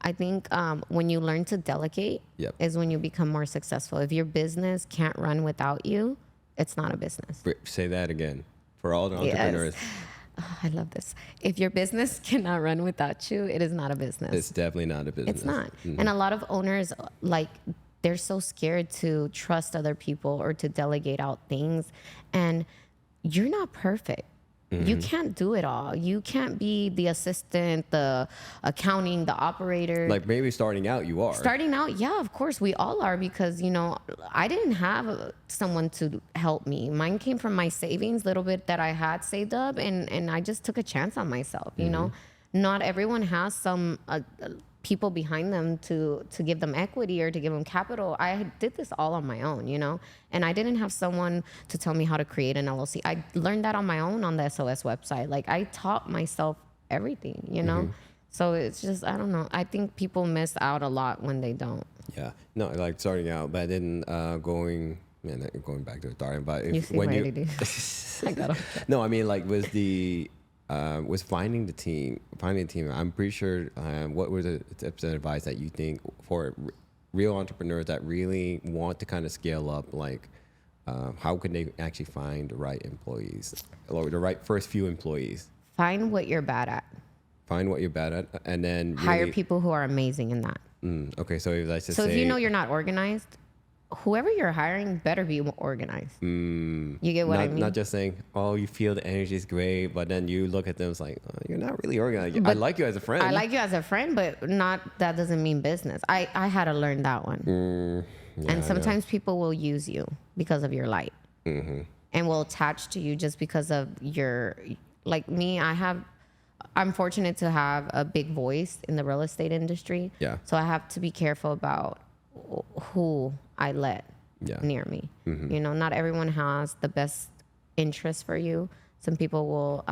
Speaker 2: I think when you learn to delegate is when you become more successful. If your business can't run without you, it's not a business.
Speaker 1: Say that again for all the entrepreneurs.
Speaker 2: Oh, I love this. If your business cannot run without you, it is not a business.
Speaker 1: It's definitely not a business.
Speaker 2: It's not. And a lot of owners, like, they're so scared to trust other people or to delegate out things. And you're not perfect. You can't do it all. You can't be the assistant, the accounting, the operator.
Speaker 1: Like maybe starting out, you are.
Speaker 2: Starting out, yeah, of course, we all are, because, I didn't have someone to help me. Mine came from my savings, little bit that I had saved up, and I just took a chance on myself, Not everyone has some people behind them to give them equity or to give them capital. I did this all on my own, and I didn't have someone to tell me how to create an LLC. I learned that on my own on the SOS website. Like I taught myself everything, So it's just, I don't know. I think people miss out a lot when they don't.
Speaker 1: Yeah. No, like starting out, but then going back to the starting, but
Speaker 2: You
Speaker 1: if
Speaker 2: see
Speaker 1: when
Speaker 2: my
Speaker 1: you
Speaker 2: ADD. I got him.
Speaker 1: no, I mean like was finding the team, I'm pretty sure. What were the tips and advice that you think for real entrepreneurs that really want to kind of scale up? Like, how can they actually find the right employees or the right first few employees?
Speaker 2: Find what you're bad at.
Speaker 1: Find what you're bad at, and then
Speaker 2: Hire people who are amazing in that.
Speaker 1: Okay, so if let's just
Speaker 2: So
Speaker 1: say,
Speaker 2: if you know you're not organized, whoever you're hiring better be organized. You get what I mean?
Speaker 1: not just saying, oh, you feel the energy is great, but then you look at them, it's like, oh, you're not really organized. I
Speaker 2: But
Speaker 1: like you as a friend.
Speaker 2: I like you as a friend, but that doesn't mean business. I had to learn that one.
Speaker 1: Yeah, I
Speaker 2: And
Speaker 1: know.
Speaker 2: sometimes people will use you because of your light, and will attach to you just because of your, like me. I'm fortunate to have a big voice in the real estate industry.
Speaker 1: Yeah.
Speaker 2: So I have to be careful about who I let near me. You know, not everyone has the best interest for you. Some people will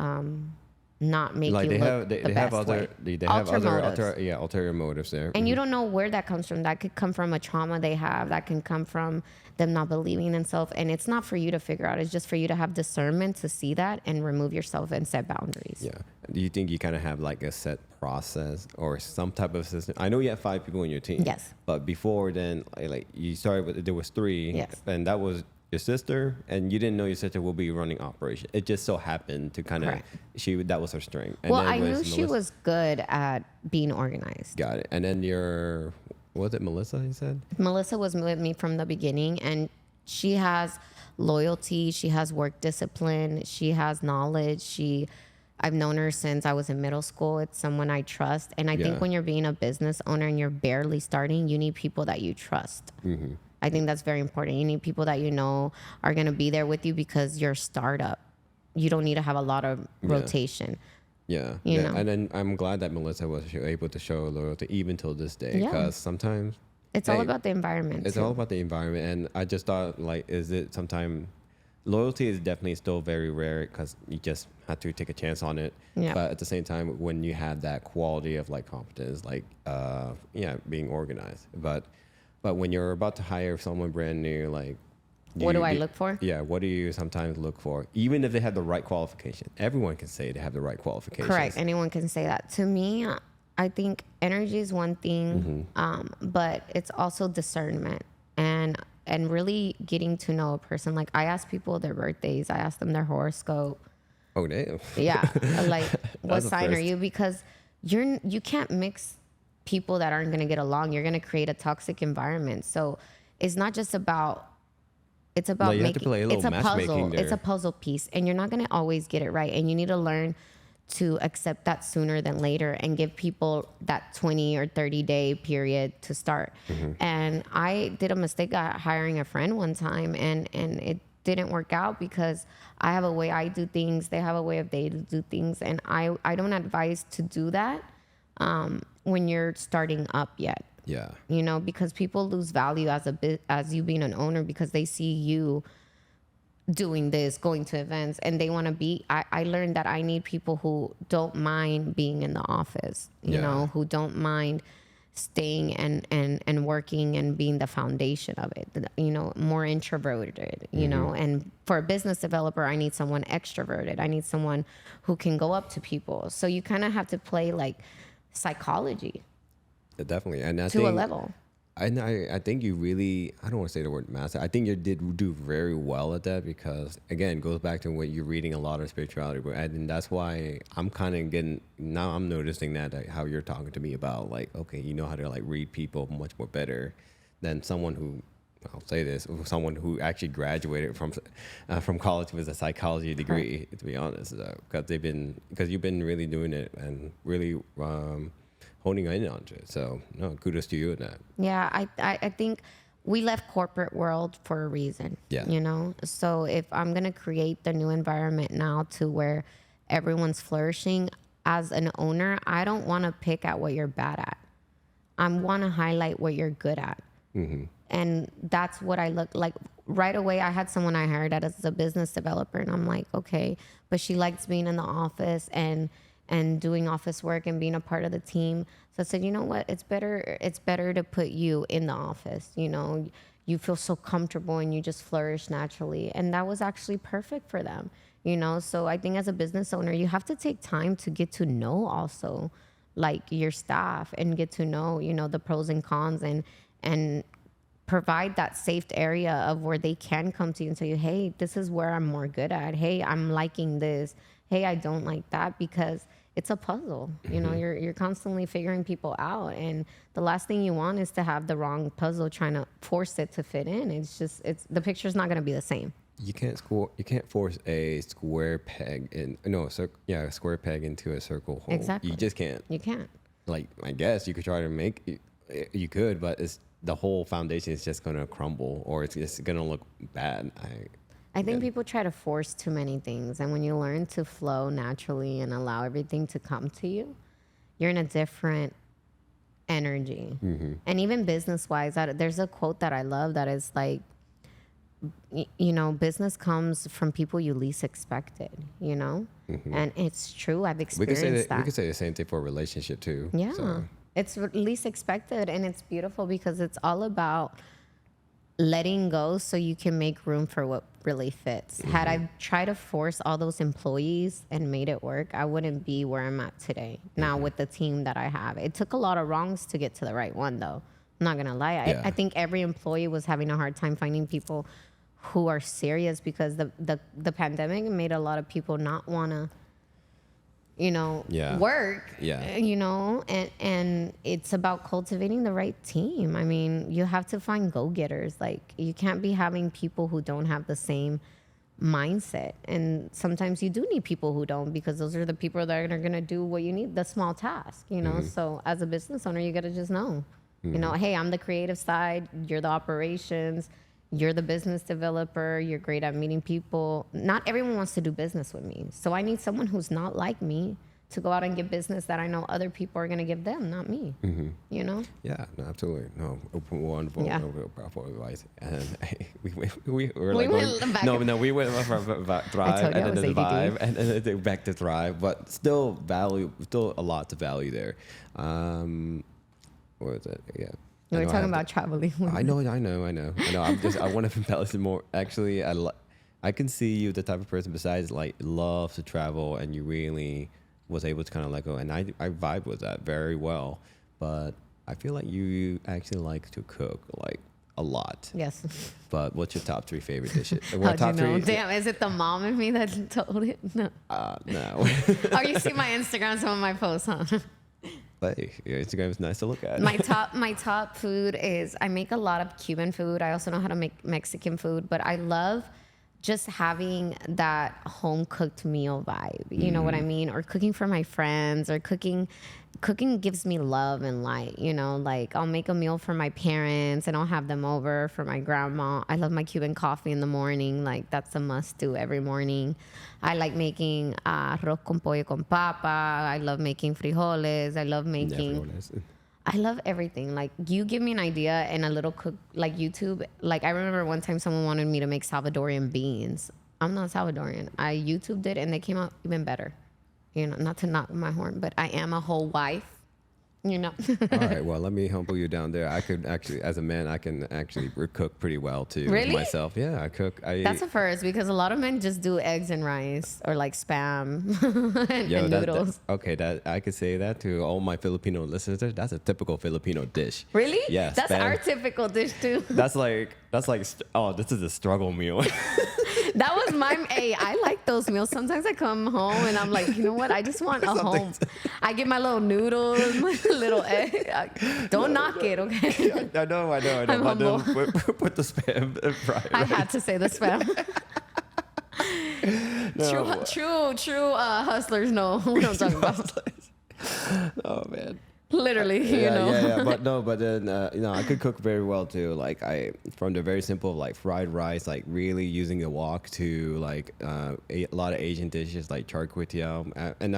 Speaker 2: not make
Speaker 1: Like
Speaker 2: you look the best way.
Speaker 1: they have
Speaker 2: Ulterior
Speaker 1: other
Speaker 2: motives.
Speaker 1: ulterior motives there.
Speaker 2: And you don't know where that comes from. That could come from a trauma they have. That can come from them not believing in themselves. And it's not for you to figure out. It's just for you to have discernment to see that and remove yourself and set boundaries.
Speaker 1: Yeah. Do you think you kind of have like a set process or some type of system? I know you have 5 people in your team.
Speaker 2: Yes.
Speaker 1: But before then, like you started with, there was 3.
Speaker 2: Yes.
Speaker 1: And that was your sister, and you didn't know your sister will be running operation. It just so happened to kind of, that was her strength. And
Speaker 2: Well,
Speaker 1: then
Speaker 2: I knew
Speaker 1: was
Speaker 2: she was good at being organized.
Speaker 1: Got it. And then was it Melissa, you said?
Speaker 2: Melissa was with me from the beginning, and she has loyalty. She has work discipline. She has knowledge. I've known her since I was in middle school. It's someone I trust. And I
Speaker 1: Yeah.
Speaker 2: think when you're being a business owner and you're barely starting, you need people that you trust. I think that's very important. You need people that you know are going to be there with you because you're a startup. You don't need to have a lot of rotation.
Speaker 1: Yeah.
Speaker 2: You know.
Speaker 1: And then I'm glad that Melissa was able to show loyalty even till this day,
Speaker 2: Yeah.
Speaker 1: because sometimes
Speaker 2: It's all about the environment.
Speaker 1: it's
Speaker 2: too.
Speaker 1: all about the environment. And I just thought, like, is it sometimes loyalty is definitely still very rare because you just have to take a chance on it.
Speaker 2: Yeah.
Speaker 1: But at the same time, when you have that quality of like competence, like being organized, but when you're about to hire someone brand new, like,
Speaker 2: What do I look for?
Speaker 1: Yeah, what do you sometimes look for? Even if they have the right qualification, everyone can say they have the right qualifications.
Speaker 2: Correct. Anyone can say that. To me, I think energy is one thing, but it's also discernment and really getting to know a person. Like, I ask people their birthdays. I ask them their horoscope.
Speaker 1: Oh, damn.
Speaker 2: Yeah. Like, what
Speaker 1: That's a
Speaker 2: sign are
Speaker 1: first.
Speaker 2: you? Because you can't mix people that aren't going to get along. You're going to create a toxic environment. So it's not just about, it's about
Speaker 1: No, you have to
Speaker 2: making,
Speaker 1: play a little
Speaker 2: it's a
Speaker 1: matchmaking
Speaker 2: puzzle. It's
Speaker 1: there.
Speaker 2: a puzzle piece, and you're not going to always get it right. And you need to learn to accept that sooner than later and give people that 20 or 30-day period to start. And I did a mistake hiring a friend one time, and it didn't work out because I have a way I do things. They have a way of they do things. And I don't advise to do that when you're starting up yet.
Speaker 1: Yeah.
Speaker 2: You know, because people lose value as you being an owner because they see you doing this, going to events, and they want to be. I learned that I need people who don't mind being in the office, you know, who don't mind staying and working and being the foundation of it, you know, more introverted, you know. And for a business developer, I need someone extroverted. I need someone who can go up to people. So you kind of have to play like psychology
Speaker 1: Definitely. And I
Speaker 2: to
Speaker 1: think,
Speaker 2: a level.
Speaker 1: I think you really, I don't want to say the word master. I think you did do very well at that because, again, it goes back to what you're reading a lot of spirituality. And that's why I'm kind of now I'm noticing that like, how you're talking to me about like, okay, you know how to like read people much more better than someone who, I'll say this, someone who actually graduated from college with a psychology degree, to be honest, because you've been really doing it and really, honing in onto it. So no, kudos to you in that.
Speaker 2: Yeah, I think we left corporate world for a reason.
Speaker 1: Yeah.
Speaker 2: You know, so if I'm gonna create the new environment now to where everyone's flourishing as an owner, I don't want to pick at what you're bad at. I want to highlight what you're good at. And that's what I look like. Right away, I had someone I hired as a business developer, and I'm like, okay, but she likes being in the office and and doing office work and being a part of the team. So I said, you know what, it's better to put you in the office. You know, you feel so comfortable and you just flourish naturally. And that was actually perfect for them, you know? So I think as a business owner, you have to take time to get to know also like your staff and get to know, you know, the pros and cons, and provide that safe area of where they can come to you and tell you, hey, this is where I'm more good at. Hey, I'm liking this. Hey, I don't like that, because it's a puzzle. You know, you're constantly figuring people out. And the last thing you want is to have the wrong puzzle trying to force it to fit in. The picture's not going to be the same.
Speaker 1: You can't force a square peg a square peg into a circle hole.
Speaker 2: Exactly.
Speaker 1: You just can't.
Speaker 2: You can't.
Speaker 1: Like, I guess you could try to make it, you could, but the whole foundation is just going to crumble, or it's just going to look bad.
Speaker 2: I think people try to force too many things. And when you learn to flow naturally and allow everything to come to you, you're in a different energy. And even business-wise, there's a quote that I love that is like, you know, business comes from people you least expected, you know? And it's true. I've experienced that.
Speaker 1: We could say the same thing for a relationship too.
Speaker 2: Yeah.
Speaker 1: So.
Speaker 2: It's least expected, and it's beautiful because it's all about letting go so you can make room for what really fits. Had I tried to force all those employees and made it work, I wouldn't be where I'm at today. Now with the team that I have, it took a lot of wrongs to get to the right one, though. I'm not gonna lie. I think every employee was having a hard time finding people who are serious, because the pandemic made a lot of people not wanna, you know, work, you know, and it's about cultivating the right team. I mean, you have to find go-getters. Like, you can't be having people who don't have the same mindset. And sometimes you do need people who don't, because those are the people that are going to do what you need, the small task, you know? So as a business owner, you got to just know, you know, hey, I'm the creative side, you're the operations, you're the business developer, you're great at meeting people. Not everyone wants to do business with me. So I need someone who's not like me to go out and give business that I know other people are going to give them, not me. You know?
Speaker 1: Yeah, no, absolutely. No, wonderful, powerful advice. And we were
Speaker 2: We
Speaker 1: like,
Speaker 2: went back.
Speaker 1: we went from Thrive and then the Vibe and then back to Thrive, but still a lot to value there. What was it? Yeah.
Speaker 2: We were talking about traveling.
Speaker 1: I know. I want to embellish it more. Actually, I can see you the type of person, besides like loves to travel, and you really was able to kind of let go. And I vibe with that very well. But I feel like you actually like to cook like a lot.
Speaker 2: Yes.
Speaker 1: But what's your top 3 favorite dishes?
Speaker 2: How'd you know? Damn, is it the mom in me that told it? No.
Speaker 1: No.
Speaker 2: Oh, you see my Instagram, some of my posts, huh?
Speaker 1: But your Instagram is nice to look at.
Speaker 2: My top food is, I make a lot of Cuban food. I also know how to make Mexican food, but I love just having that home cooked meal vibe. You know what I mean? Or cooking for my friends, or cooking gives me love and light, you know, like I'll make a meal for my parents and I'll have them over, for my grandma. I love my Cuban coffee in the morning. Like, that's a must do every morning. I like making arroz con pollo con papa. I love making frijoles. I love making... I love everything. Like, you give me an idea and a little cook, like YouTube. Like, I remember one time someone wanted me to make Salvadorian beans. I'm not Salvadorian. I YouTubed it and they came out even better. You know, not to knock my horn, but I am a whole wife. You know.
Speaker 1: All right. Well, let me humble you down there. I could actually, as a man, I can actually cook pretty well too.
Speaker 2: Really?
Speaker 1: Myself. Yeah, I cook.
Speaker 2: That's a first, because a lot of men just do eggs and rice, or like Spam and noodles.
Speaker 1: That I could say that to all my Filipino listeners. That's a typical Filipino dish.
Speaker 2: Really?
Speaker 1: Yeah.
Speaker 2: That's Spam. Our typical dish too.
Speaker 1: That's like. Oh, this is a struggle meal.
Speaker 2: That was my, I like those meals. Sometimes I come home and I'm like, you know what? I just want a home. I get my little noodles, my little egg. Don't knock it, okay?
Speaker 1: Yeah, I know.
Speaker 2: I'm humble.
Speaker 1: Put the Spam right.
Speaker 2: I had to say the Spam.
Speaker 1: No.
Speaker 2: True hustlers know what I'm talking about.
Speaker 1: Oh, man.
Speaker 2: Literally, you know.
Speaker 1: Yeah. But then, I could cook very well too. Like, from the very simple, like fried rice, like really using the wok, to like a lot of Asian dishes like char kway teow. And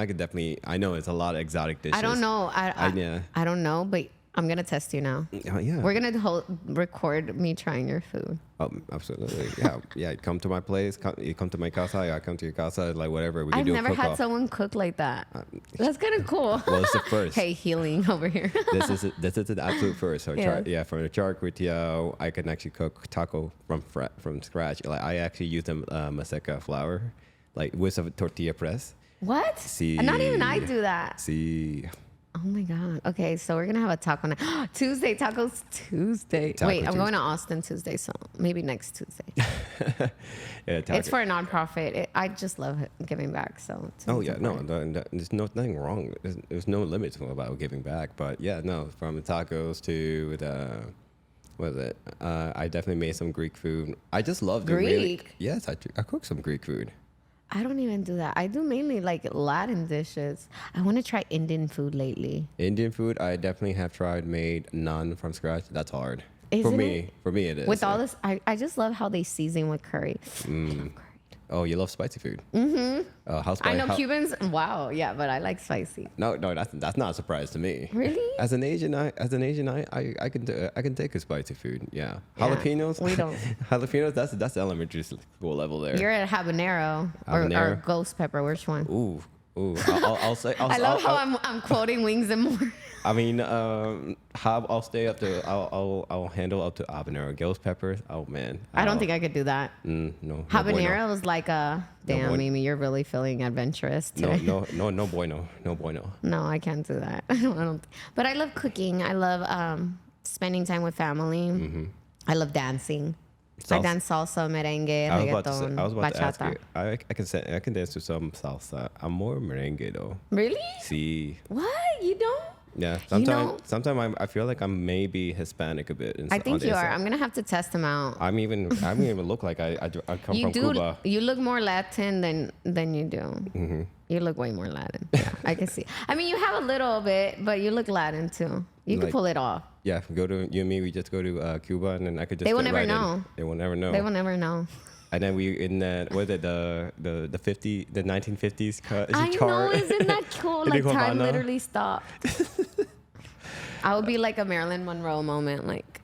Speaker 1: I know it's a lot of exotic dishes.
Speaker 2: I don't know. I don't know, but I'm gonna test you now.
Speaker 1: Yeah.
Speaker 2: We're gonna record me trying your food.
Speaker 1: Absolutely. Yeah. Yeah. Come to my place. You come to my casa. I come to your casa. Like whatever. We can
Speaker 2: I've
Speaker 1: do
Speaker 2: never
Speaker 1: a
Speaker 2: had
Speaker 1: cook-off.
Speaker 2: someone cook like that. That's kind of cool.
Speaker 1: Well, it's the first.
Speaker 2: Hey, healing over here.
Speaker 1: This is the absolute first. So from the charcuterie, I can actually cook taco from scratch. Like I actually use the maseca flour, like with a tortilla press.
Speaker 2: What?
Speaker 1: See.
Speaker 2: Not even I do that.
Speaker 1: See.
Speaker 2: Oh my God. Okay, so we're gonna have a taco night. Tuesday, tacos Tuesday.
Speaker 1: Taco
Speaker 2: Wait, I'm
Speaker 1: Tuesday.
Speaker 2: going to Austin Tuesday, so maybe next Tuesday.
Speaker 1: Yeah,
Speaker 2: It's for a nonprofit. I just love giving back. So.
Speaker 1: Oh yeah, there's nothing wrong. There's no limits about giving back. But yeah, no, from the tacos to the, what is it? I definitely made some Greek food. I just love the
Speaker 2: Greek?
Speaker 1: Yes, I cook some Greek food.
Speaker 2: I don't even do that. I do mainly like Latin dishes. I want to try Indian food lately.
Speaker 1: Indian food, I definitely have tried made none from scratch. That's hard.
Speaker 2: Isn't
Speaker 1: for
Speaker 2: it?
Speaker 1: me it is.
Speaker 2: With all this, I just love how they season with curry. I love curry.
Speaker 1: Oh, you love spicy food. Mm-hmm.
Speaker 2: I know Cubans. Wow, yeah, but I like spicy.
Speaker 1: No, that's not a surprise to me.
Speaker 2: Really?
Speaker 1: As an Asian, I can take a spicy food. Yeah. Jalapenos.
Speaker 2: We don't.
Speaker 1: Jalapenos. That's the elementary school level there.
Speaker 2: You're at habanero, or ghost pepper. Which one?
Speaker 1: Ooh. I'll say.
Speaker 2: I love how I'm quoting Wings and More.
Speaker 1: I mean, I'll stay up to. I'll handle up to habanero. Ghost peppers. Oh man.
Speaker 2: I don't think I could do that.
Speaker 1: No.
Speaker 2: Habanero is like a damn,
Speaker 1: bueno.
Speaker 2: Mimi. You're really feeling adventurous today.
Speaker 1: No bueno. No bueno.
Speaker 2: No, I can't do that. I don't. But I love cooking. I love spending time with family.
Speaker 1: Mm-hmm.
Speaker 2: I love dancing. I dance salsa, merengue, reggaeton,
Speaker 1: I was about to ask
Speaker 2: bachata.
Speaker 1: you. I can dance to some salsa. I'm more merengue though.
Speaker 2: Really?
Speaker 1: See.
Speaker 2: What? You don't?
Speaker 1: Yeah.
Speaker 2: You know-
Speaker 1: Sometimes I feel like I'm maybe Hispanic a bit.
Speaker 2: I think you are. I'm gonna have to test them out.
Speaker 1: I don't even look like I come
Speaker 2: You
Speaker 1: from
Speaker 2: do.
Speaker 1: Cuba.
Speaker 2: You look more Latin than you do.
Speaker 1: Mm-hmm.
Speaker 2: You look way more Latin. Yeah, I can see. I mean, you have a little bit, but you look Latin too. You can
Speaker 1: Like-
Speaker 2: pull it off.
Speaker 1: Yeah, you and me, we just go to Cuba, and then I could just.
Speaker 2: They will
Speaker 1: fit
Speaker 2: never
Speaker 1: right in.
Speaker 2: know.
Speaker 1: They will never know.
Speaker 2: They will never know.
Speaker 1: And then we in that what is it the 1950s
Speaker 2: I
Speaker 1: car.
Speaker 2: know, isn't that cool? Like
Speaker 1: Hindi ko
Speaker 2: time
Speaker 1: maano.
Speaker 2: literally stopped. I would be like a Marilyn Monroe moment, like,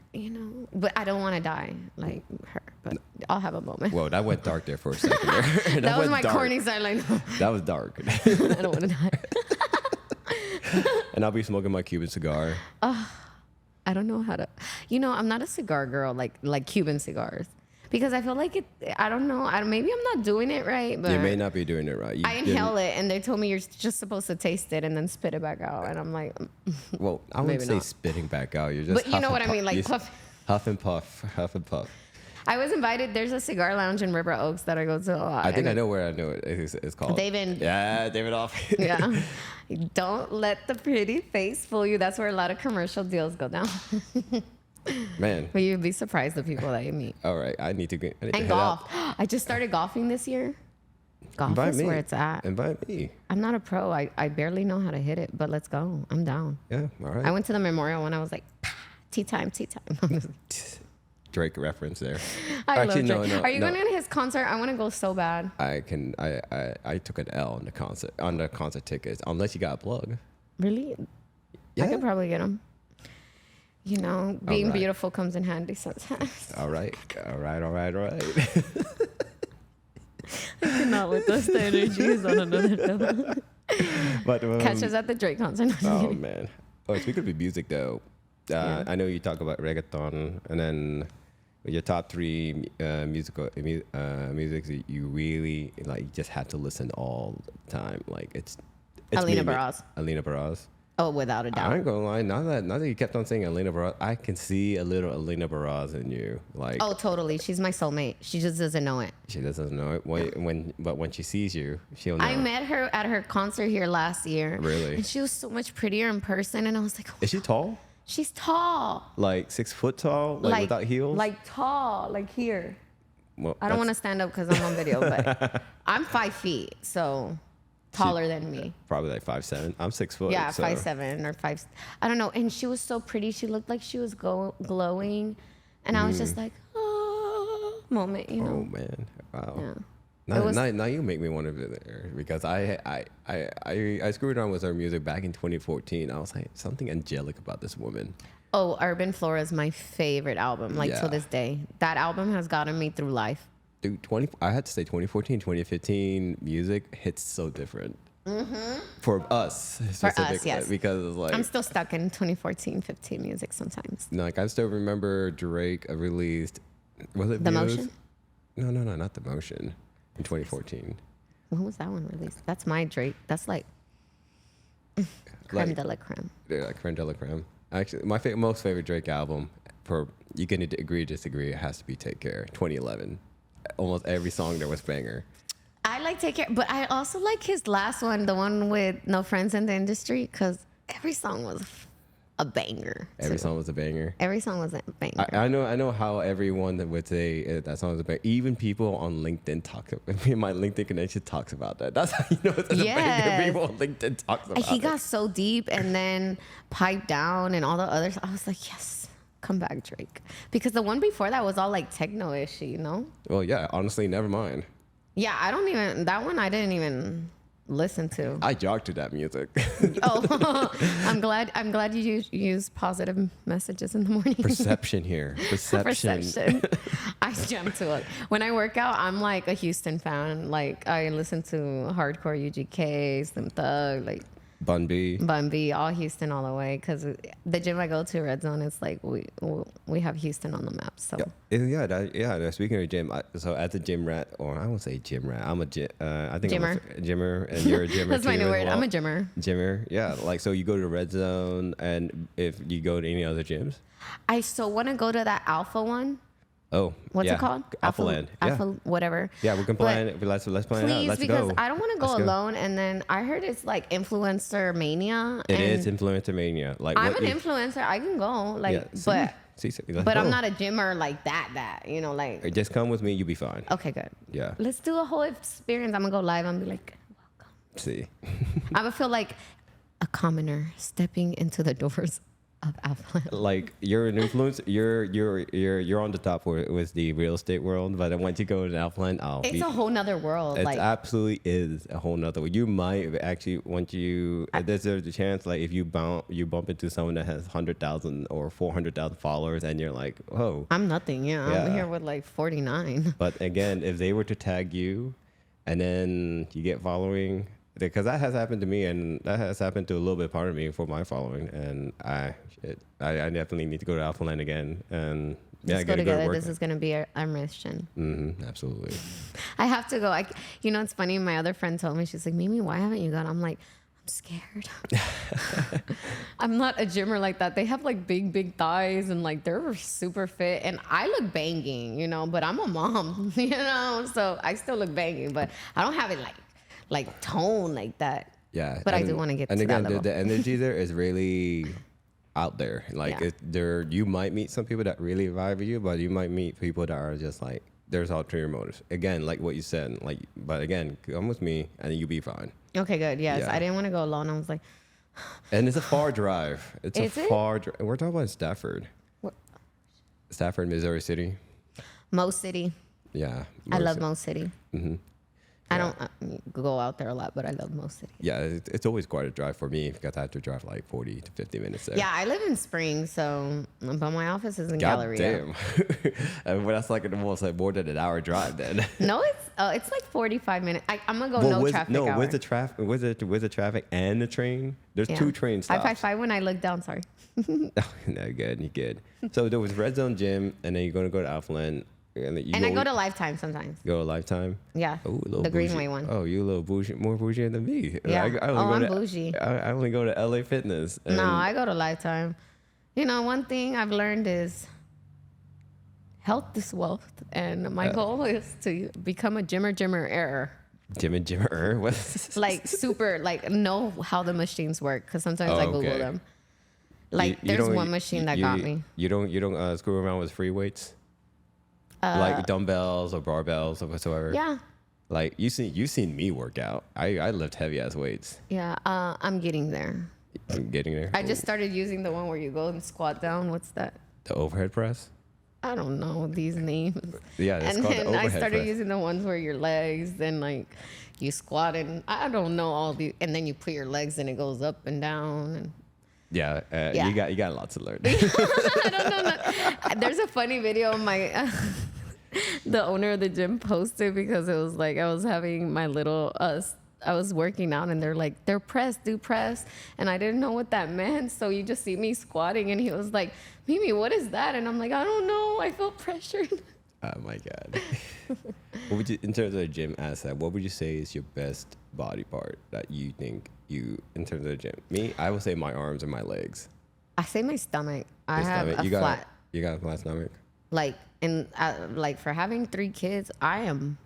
Speaker 2: but I don't want to die like her. But I'll have a moment.
Speaker 1: Whoa, that went dark there for a second. There.
Speaker 2: that was
Speaker 1: went
Speaker 2: my
Speaker 1: dark.
Speaker 2: corny side, like,
Speaker 1: That was dark.
Speaker 2: I don't want to die.
Speaker 1: And I'll be smoking my Cuban cigar.
Speaker 2: I don't know how to. I'm not a cigar girl like Cuban cigars, because I feel like it. I don't know. Maybe I'm not doing it right, but
Speaker 1: You may not be doing it right.
Speaker 2: I inhale it, and they told me you're just supposed to taste it and then spit it back out, and I'm like,
Speaker 1: Well, I wouldn't
Speaker 2: Maybe
Speaker 1: say
Speaker 2: not.
Speaker 1: spitting back out. You're just.
Speaker 2: But you know what I mean, like
Speaker 1: You-
Speaker 2: puff.
Speaker 1: Huff and puff. Huff and puff.
Speaker 2: I was invited. There's a cigar lounge in River Oaks that I go to a lot.
Speaker 1: I think
Speaker 2: and
Speaker 1: I know where I know it. It's called.
Speaker 2: David.
Speaker 1: Yeah, David Off.
Speaker 2: Yeah. Don't let the pretty face fool you. That's where a lot of commercial deals go down.
Speaker 1: Man.
Speaker 2: But you'd be surprised the people that you meet.
Speaker 1: All right, I need to
Speaker 2: And
Speaker 1: head
Speaker 2: golf.
Speaker 1: out.
Speaker 2: I just started golfing this year. Golf
Speaker 1: Invite
Speaker 2: is
Speaker 1: me.
Speaker 2: where it's at.
Speaker 1: Invite me.
Speaker 2: I'm not a pro. I barely know how to hit it, but let's go. I'm down.
Speaker 1: Yeah, all right.
Speaker 2: I went to the memorial when I was like, tea time, tea time.
Speaker 1: Drake reference there.
Speaker 2: I
Speaker 1: Actually,
Speaker 2: love Drake.
Speaker 1: no,
Speaker 2: Are you
Speaker 1: no.
Speaker 2: going to his concert? I want to go so bad.
Speaker 1: I took an L on the concert tickets unless you got a plug.
Speaker 2: Really?
Speaker 1: Yeah.
Speaker 2: I could probably get them. Being
Speaker 1: right.
Speaker 2: beautiful comes in handy sometimes.
Speaker 1: All right.
Speaker 2: I cannot with us. The energy is on another level.
Speaker 1: But
Speaker 2: Catch us at the Drake concert.
Speaker 1: oh man. Oh, speaking of music though,
Speaker 2: Yeah.
Speaker 1: I know you talk about reggaeton, and then your top three musics that you really like. You just had to listen all the time. Like it's
Speaker 2: Alina
Speaker 1: me.
Speaker 2: Baraz.
Speaker 1: Alina Baraz.
Speaker 2: Oh, without a
Speaker 1: I
Speaker 2: doubt.
Speaker 1: ain't gonna lie. Now that you kept on saying Alina Baraz, I can see a little Alina Baraz in you. Like
Speaker 2: Oh, totally. She's my soulmate. She just doesn't know it.
Speaker 1: she doesn't know it but when she sees you, she'll know.
Speaker 2: I met her at her concert here last year.
Speaker 1: Really?
Speaker 2: And she was so much prettier in person. And I was like,
Speaker 1: Is she tall?
Speaker 2: she's tall.
Speaker 1: Like 6 foot tall? Like without heels?
Speaker 2: Like tall, like here.
Speaker 1: Well,
Speaker 2: I don't want to
Speaker 1: that's
Speaker 2: stand up because I'm on video, but I'm 5 feet, so taller than me.
Speaker 1: probably like 5'7". I'm 6 foot.
Speaker 2: Yeah,
Speaker 1: so.
Speaker 2: 5'7" or 5. I don't know. And she was so pretty. She looked like she was glowing, and I was just like, oh, moment,
Speaker 1: Oh man! Wow.
Speaker 2: Yeah.
Speaker 1: Now you make me want to visit there because I screwed around with her music back in 2014. I was like, something angelic about this woman.
Speaker 2: Oh, Urban Flora is my favorite album, like
Speaker 1: Yeah.
Speaker 2: to this day. That album has gotten me through life.
Speaker 1: Dude, I had to say 2014, 2015 music hits so different. For us specifically,
Speaker 2: yes.
Speaker 1: because it's like
Speaker 2: I'm still stuck in 2014, 15 music sometimes.
Speaker 1: like I still remember Drake released, was it
Speaker 2: The
Speaker 1: Views?
Speaker 2: Motion?
Speaker 1: No, not The Motion in 2014.
Speaker 2: When was that one released? That's my Drake. That's like creme de la creme.
Speaker 1: Yeah, like creme de la creme. Actually, my most favorite Drake album, for you can agree or disagree, it has to be Take Care, 2011. Almost every song there was banger.
Speaker 2: I like Take Care, but I also like his last one, the one with No Friends in the Industry, because every song was a banger.
Speaker 1: Every
Speaker 2: too.
Speaker 1: song was a banger.
Speaker 2: Every song was a banger.
Speaker 1: I know how everyone that would say that song is a banger. Even people on LinkedIn my LinkedIn connection talks about that. That's how you know it's a banger. People on LinkedIn talks about it.
Speaker 2: He got so deep and then piped down and all the others. I was like, yes, come back, Drake. Because the one before that was all like techno-ish, you know?
Speaker 1: Well, yeah, honestly, never mind.
Speaker 2: Yeah, that one I didn't even listen to.
Speaker 1: I jogged to that music.
Speaker 2: Oh, I'm glad you use positive messages in the morning.
Speaker 1: Perception here. Perception.
Speaker 2: I jump to it. When I work out, I'm like a Houston fan. Like I listen to hardcore UGK, Slim Thug, like
Speaker 1: Bun B.
Speaker 2: all Houston all the way. Because the gym I go to, Red Zone, it's like we have Houston on the map. So
Speaker 1: Speaking of gym, so as a gym rat, or I won't say gym rat, I'm a I think
Speaker 2: Gymmer.
Speaker 1: I'm a gymmer, and you're a gymmer.
Speaker 2: That's my
Speaker 1: too
Speaker 2: new
Speaker 1: as
Speaker 2: word.
Speaker 1: well.
Speaker 2: I'm a gymmer.
Speaker 1: Gymmer, yeah. Like so, you go to Red Zone, and if you go to any other gyms,
Speaker 2: I so want to go to that Alpha one.
Speaker 1: oh,
Speaker 2: What's
Speaker 1: yeah.
Speaker 2: it called?
Speaker 1: Alpha Land.
Speaker 2: Alpha, whatever.
Speaker 1: Yeah, we can plan. Let's plan it out.
Speaker 2: Please,
Speaker 1: Let's
Speaker 2: because
Speaker 1: go.
Speaker 2: I don't want to go
Speaker 1: Let's go.
Speaker 2: alone. And then I heard it's like influencer mania.
Speaker 1: It
Speaker 2: and
Speaker 1: is influencer mania. Like
Speaker 2: I'm
Speaker 1: what
Speaker 2: an
Speaker 1: you-
Speaker 2: influencer. I can go. Like,
Speaker 1: Yeah, let's
Speaker 2: but I'm
Speaker 1: go.
Speaker 2: not a gymmer like that. You know, like.
Speaker 1: Just come with me, you'll be fine.
Speaker 2: Okay, good.
Speaker 1: Yeah.
Speaker 2: Let's do a whole experience. I'm gonna go live and be like, welcome.
Speaker 1: See.
Speaker 2: I would feel like a commoner stepping into the doors of Alpha.
Speaker 1: Like you're an influencer, you're on the top with the real estate world, but then once you go to Alphaland,
Speaker 2: It's a whole nother world.
Speaker 1: it
Speaker 2: Like,
Speaker 1: absolutely is a whole nother way. You might actually there's a chance like if you bump into someone that has 100,000 or 400,000 followers and you're like, oh.
Speaker 2: I'm nothing. Yeah,
Speaker 1: Yeah.
Speaker 2: I'm here with like 49.
Speaker 1: But again, if they were to tag you and then you get following, because that has happened to me and that has happened to a little bit part of me for my following, and I definitely need to go to Alphaland again and
Speaker 2: Let's go
Speaker 1: gotta
Speaker 2: together.
Speaker 1: work.
Speaker 2: This is gonna be our mission.
Speaker 1: Absolutely.
Speaker 2: I have to go. It's funny. My other friend told me, she's like, Mimi, why haven't you gone? I'm like, I'm scared. I'm not a gymmer like that. They have like big thighs and like they're super fit, and I look banging, you know. But I'm a mom, you know, so I still look banging, but I don't have it like tone like that.
Speaker 1: Yeah.
Speaker 2: But I do want to get to
Speaker 1: and
Speaker 2: that
Speaker 1: again,
Speaker 2: level.
Speaker 1: the energy there is really out there. Like
Speaker 2: Yeah.
Speaker 1: you might meet some people that really vibe with you, but you might meet people that are just like there's ulterior motives. Again, like what you said, like but again, come with me and you'll be fine.
Speaker 2: Okay, good. Yes,
Speaker 1: Yeah.
Speaker 2: I didn't want to go alone. I was like,
Speaker 1: And it's a far drive. It's
Speaker 2: Is
Speaker 1: a
Speaker 2: it?
Speaker 1: far drive. We're talking about Stafford.
Speaker 2: What?
Speaker 1: Stafford, Missouri City.
Speaker 2: Mo City.
Speaker 1: Yeah.
Speaker 2: I love Mo City.
Speaker 1: Mm-hmm.
Speaker 2: I don't go out there a lot, but I love Mo City.
Speaker 1: Yeah, it's always quite a drive for me because I have to drive like 40 to 50 minutes there.
Speaker 2: Yeah, I live in Springs, so but my office is in
Speaker 1: God
Speaker 2: Galleria.
Speaker 1: damn. And well, that's like almost like more than an hour drive then.
Speaker 2: No, it's like 45 minutes. I'm gonna go no traffic hour.
Speaker 1: With the traffic, with the traffic and the train, there's two train stops.
Speaker 2: I 5 when I look down. Sorry.
Speaker 1: No, good, you good. So there was Red Zone Gym, and then you're gonna go to Alphaland, and then
Speaker 2: I go to Lifetime sometimes.
Speaker 1: go to Lifetime.
Speaker 2: Yeah,
Speaker 1: Oh, a little
Speaker 2: the
Speaker 1: bougie.
Speaker 2: Greenway one.
Speaker 1: Oh, you a little bougie, more bougie than me.
Speaker 2: Yeah. I'm
Speaker 1: to,
Speaker 2: bougie.
Speaker 1: I only go to LA Fitness.
Speaker 2: No, I go to Lifetime. You know, one thing I've learned is health is wealth, and my goal is to become a gymmer error.
Speaker 1: Jimmer. What?
Speaker 2: Like super, like know how the machines work, because sometimes I Google
Speaker 1: okay.
Speaker 2: them. Like
Speaker 1: You
Speaker 2: there's
Speaker 1: don't-
Speaker 2: one machine that got me.
Speaker 1: You don't screw around with free weights, like dumbbells or barbells or whatsoever.
Speaker 2: Yeah,
Speaker 1: Like you seen me work out. I lift heavy ass weights.
Speaker 2: yeah. I'm getting there.
Speaker 1: I'm getting there.
Speaker 2: I just started using the one where you go and squat down. What's that?
Speaker 1: The overhead press.
Speaker 2: I don't know these names.
Speaker 1: Yeah, it's
Speaker 2: And
Speaker 1: called the
Speaker 2: then I
Speaker 1: overhead
Speaker 2: started
Speaker 1: press.
Speaker 2: using the ones where your legs, then like you squat and I don't know all the, and then you put your legs and it goes up and down. And
Speaker 1: Yeah,
Speaker 2: Yeah.
Speaker 1: you got lots to learn.
Speaker 2: I don't know. There's a funny video of my, the owner of the gym posted because it was like, I was having my little, I was working out and they're like, they're press, do press. And I didn't know what that meant. So you just see me squatting and he was like, Mimi, what is that? And I'm like, I don't know. I felt pressured.
Speaker 1: Oh my god. What would you, in terms of the gym asset, what would you say is your best body part that you think you, in terms of the gym? Me, I would say my arms and my legs.
Speaker 2: I say my stomach. I
Speaker 1: Your
Speaker 2: have
Speaker 1: stomach.
Speaker 2: a flat,
Speaker 1: You got a flat stomach.
Speaker 2: like, and like for having 3 kids, I am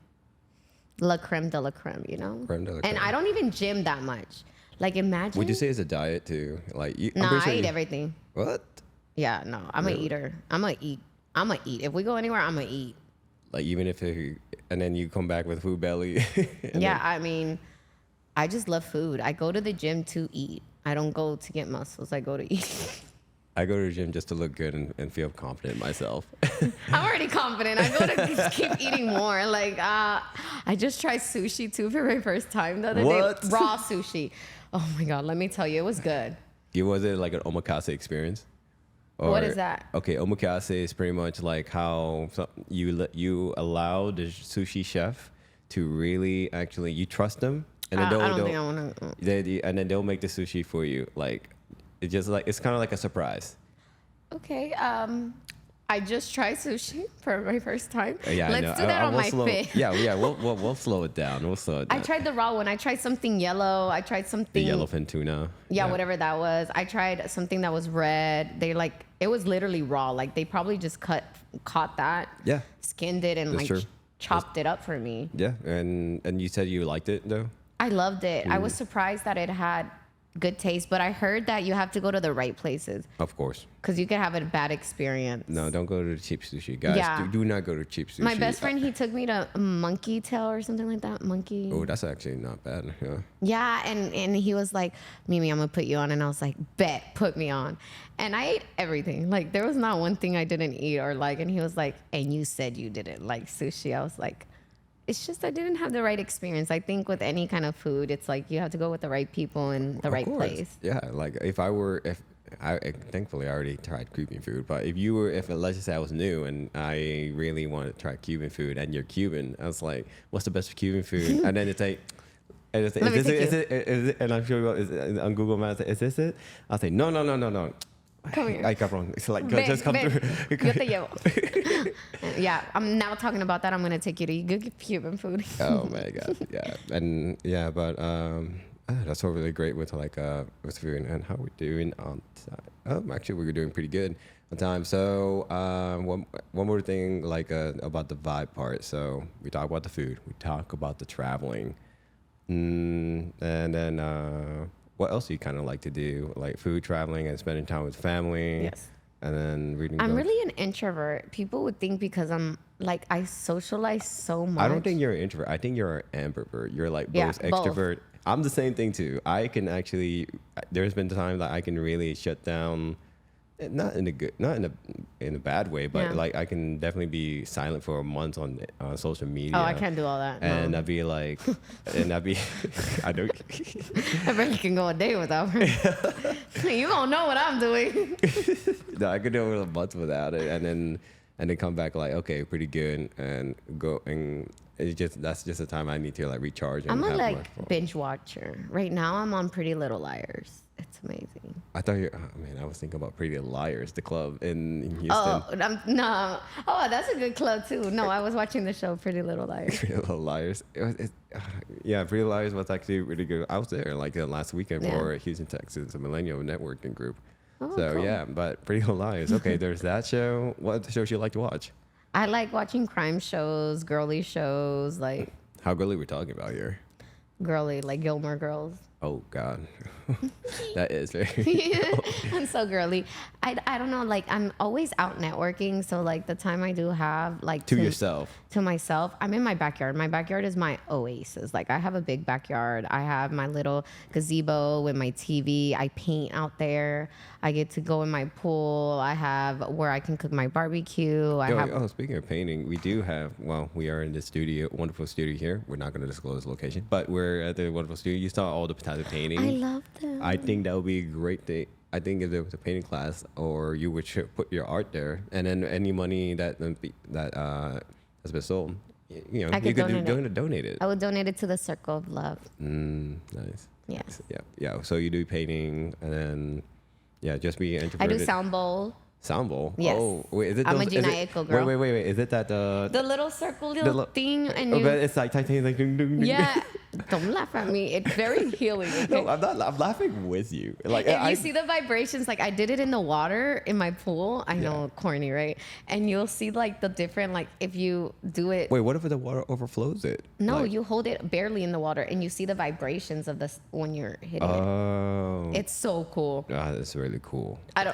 Speaker 2: la creme de la creme, you know?
Speaker 1: Creme de la
Speaker 2: And
Speaker 1: creme.
Speaker 2: I don't even gym that much. Like imagine.
Speaker 1: Would you say it's a diet too? Like you, I'm
Speaker 2: Nah,
Speaker 1: pretty
Speaker 2: I
Speaker 1: sure
Speaker 2: eat
Speaker 1: you-
Speaker 2: everything.
Speaker 1: What?
Speaker 2: Yeah, no, I'm an eater. I'm gonna eat. I'm gonna eat. If we go anywhere, I'm gonna eat.
Speaker 1: Like even if it, and then you come back with food belly. and
Speaker 2: Yeah, I mean, I just love food. I go to the gym to eat. I don't go to get muscles. I go to eat.
Speaker 1: I go to the gym just to look good and feel confident in myself.
Speaker 2: I'm already confident. I go to just keep eating more. Like, I just tried sushi too for my first time the other
Speaker 1: What?
Speaker 2: day. Raw sushi. Oh my God, let me tell you, it was good.
Speaker 1: Was it like an omakase experience?
Speaker 2: What is that?
Speaker 1: Okay, omakase is pretty much like how you allow the sushi chef to really actually, you trust them, and then
Speaker 2: I don't
Speaker 1: they'll
Speaker 2: think I want to.
Speaker 1: and then they'll make the sushi for you. Like it's just like, it's kind of like a surprise.
Speaker 2: Okay. I just tried sushi for my first time.
Speaker 1: Yeah, I know.
Speaker 2: Let's do that on
Speaker 1: will
Speaker 2: my fit.
Speaker 1: Yeah, we'll slow it down. We'll slow it
Speaker 2: I
Speaker 1: down.
Speaker 2: tried the raw one. I tried something yellow. I tried
Speaker 1: The
Speaker 2: something.
Speaker 1: yellowfin tuna.
Speaker 2: Yeah, whatever that was. I tried something that was red. They like, it was literally raw. Like they probably just caught that.
Speaker 1: Yeah.
Speaker 2: Skinned it and
Speaker 1: That's
Speaker 2: like
Speaker 1: true.
Speaker 2: chopped it up for me.
Speaker 1: Yeah, and you said you liked it though.
Speaker 2: I loved it. I was surprised that it had good taste, but I heard that you have to go to the right places
Speaker 1: Of course.
Speaker 2: because you could have a bad experience.
Speaker 1: No, don't go to the cheap sushi, guys.
Speaker 2: Yeah.
Speaker 1: Do not go to cheap sushi.
Speaker 2: My best friend, he took me to Monkey Tail or something like that. Monkey.
Speaker 1: Oh, that's actually not bad. Yeah.
Speaker 2: Yeah, and he was like, Mimi, I'm gonna put you on, and I was like, bet, put me on, and I ate everything. Like there was not one thing I didn't eat or like, and he was like, and you said you didn't like sushi. I was like, it's just I didn't have the right experience. I think with any kind of food, it's like you have to go with the right people in the right
Speaker 1: Of course.
Speaker 2: place.
Speaker 1: Yeah, like if I thankfully I already tried Cuban food, but if let's just say I was new and I really wanted to try Cuban food and you're Cuban, I was like, what's the best Cuban food? And then it's like, and it's,
Speaker 2: Let me
Speaker 1: is
Speaker 2: take
Speaker 1: it, and I'm sure on Google Maps, is this it? I'll say, no.
Speaker 2: Come here.
Speaker 1: I got wrong. It's like,
Speaker 2: Ven,
Speaker 1: just come
Speaker 2: ven.
Speaker 1: through.
Speaker 2: Yo te llevo. Yeah, I'm now talking about that. I'm gonna take you to good Cuban food.
Speaker 1: Oh my god, yeah, and yeah, but that's all really great with like with food and how we're doing on time. Actually, we were doing pretty good on time. So one more thing, like about the vibe part. So we talk about the food, we talk about the traveling, and then what else do you kind of like to do? Like food, traveling, and spending time with family.
Speaker 2: Yes.
Speaker 1: And then reading.
Speaker 2: I'm
Speaker 1: books.
Speaker 2: really an introvert. People would think because I'm like I socialize so much.
Speaker 1: I don't think you're an introvert. I think you're an ambivert. You're like
Speaker 2: Yeah,
Speaker 1: both
Speaker 2: both.
Speaker 1: extrovert. I'm the same thing too. I can actually. There's been times that I can really shut down, not in a bad way, but
Speaker 2: Yeah.
Speaker 1: like I can definitely be silent for a month on social media.
Speaker 2: Oh, I can't do all that.
Speaker 1: And
Speaker 2: No.
Speaker 1: I'd be like, I don't.
Speaker 2: I barely can go a day without her. You don't know what I'm doing.
Speaker 1: No, I could do a month without it, and then come back like, okay, pretty good, and go, and that's just a time I need to like recharge. And
Speaker 2: I'm a
Speaker 1: have my
Speaker 2: like
Speaker 1: phone.
Speaker 2: binge watcher. Right now, I'm on Pretty Little Liars. It's amazing.
Speaker 1: I thought I was thinking about Pretty Little Liars, the club in Houston.
Speaker 2: Oh, no. Oh, that's a good club too. No, I was watching the show Pretty Little Liars.
Speaker 1: Pretty Little Liars. Yeah, Pretty Little Liars was actually really good. I was there like last weekend for Houston, Texas, a millennial networking group.
Speaker 2: Oh,
Speaker 1: So
Speaker 2: cool.
Speaker 1: yeah, but Pretty Little Liars. Okay, there's that show. What shows you like to watch?
Speaker 2: I like watching crime shows, girly shows, like
Speaker 1: How girly we're talking about here?
Speaker 2: girly, like Gilmore Girls.
Speaker 1: Oh God, That is very
Speaker 2: I'm so girly. I don't know, like I'm always out networking. So like the time I do have like
Speaker 1: to yourself.
Speaker 2: to myself, I'm in my backyard. My backyard is my oasis. Like I have a big backyard. I have my little gazebo with my TV. I paint out there. I get to go in my pool. I have where I can cook my barbecue.
Speaker 1: Speaking of painting, we do have, well, we are in the studio, wonderful studio here. We're not going to disclose the location, but we're at the wonderful studio. You saw all the types of painting.
Speaker 2: I love them.
Speaker 1: I think that would be a great thing. I think if there was a painting class, or you would put your art there, and then any money that has been sold, you know, you could donate it.
Speaker 2: I would donate it to the Circle of Love.
Speaker 1: Nice.
Speaker 2: Yes.
Speaker 1: Yeah. So you do painting, and then just be
Speaker 2: I
Speaker 1: introverted.
Speaker 2: do sound bowl.
Speaker 1: Sound bowl.
Speaker 2: Yes.
Speaker 1: Oh, wait. Is it?
Speaker 2: I'm
Speaker 1: those,
Speaker 2: a Gina Echo girl.
Speaker 1: Wait. Is it that
Speaker 2: The little circle thing, and
Speaker 1: but it's like titanium, like ding, ding, ding.
Speaker 2: yeah. Don't laugh at me. It's very healing. Okay?
Speaker 1: No, I'm not. I'm laughing with you. Like
Speaker 2: If you see the vibrations, like I did it in the water in my pool. I know, corny, right? And you'll see like the different, like if you do it.
Speaker 1: Wait, what if the water overflows it?
Speaker 2: No,
Speaker 1: like,
Speaker 2: you hold it barely in the water, and you see the vibrations of this when you're hitting it.
Speaker 1: Oh.
Speaker 2: It's so cool.
Speaker 1: That's really cool.
Speaker 2: I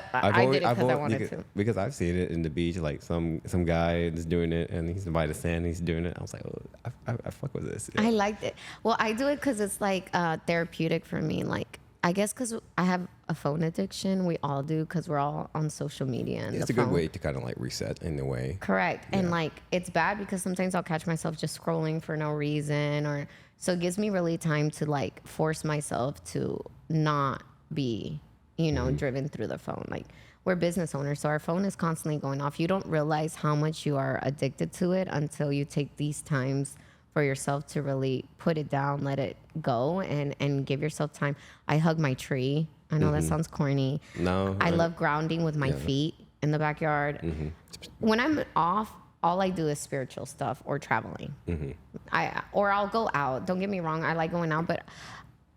Speaker 2: did it because I wanted to.
Speaker 1: Because I've seen it in the beach, like some guy is doing it, and he's by the sand, he's doing it. I was like, oh, I fuck with this. Yeah.
Speaker 2: I liked it. Well, I do it because it's like therapeutic for me. Like, I guess because I have a phone addiction. We all do because we're all on social media. And
Speaker 1: it's a good way to kind of like reset in a way.
Speaker 2: Correct. Yeah. And like, it's bad because sometimes I'll catch myself just scrolling for no reason. So it gives me really time to like force myself to not be, driven through the phone. Like, we're business owners, so our phone is constantly going off. You don't realize how much you are addicted to it until you take these times for yourself to really put it down, let it go, and give yourself time. I hug my tree. I know that sounds corny.
Speaker 1: No.
Speaker 2: I love grounding with my feet in the backyard. When I'm off, all I do is spiritual stuff or traveling. I'll go out. Don't get me wrong. I like going out, but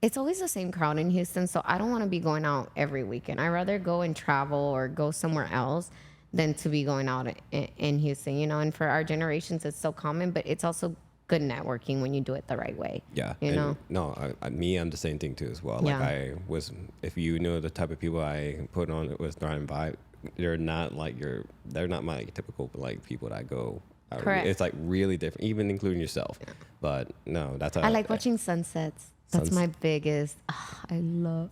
Speaker 2: it's always the same crowd in Houston, so I don't want to be going out every weekend. I'd rather go and travel or go somewhere else than to be going out in Houston, And for our generations, it's so common, but it's also good networking when you do it the right way.
Speaker 1: Yeah.
Speaker 2: No,
Speaker 1: I'm the same thing too as well. Like if you know the type of people I put on it was Thriving Vibe, they're not my typical like people that I go.
Speaker 2: Correct.
Speaker 1: It's like really different, even including yourself. Yeah. But no, I
Speaker 2: like watching sunsets. That's my biggest. I love,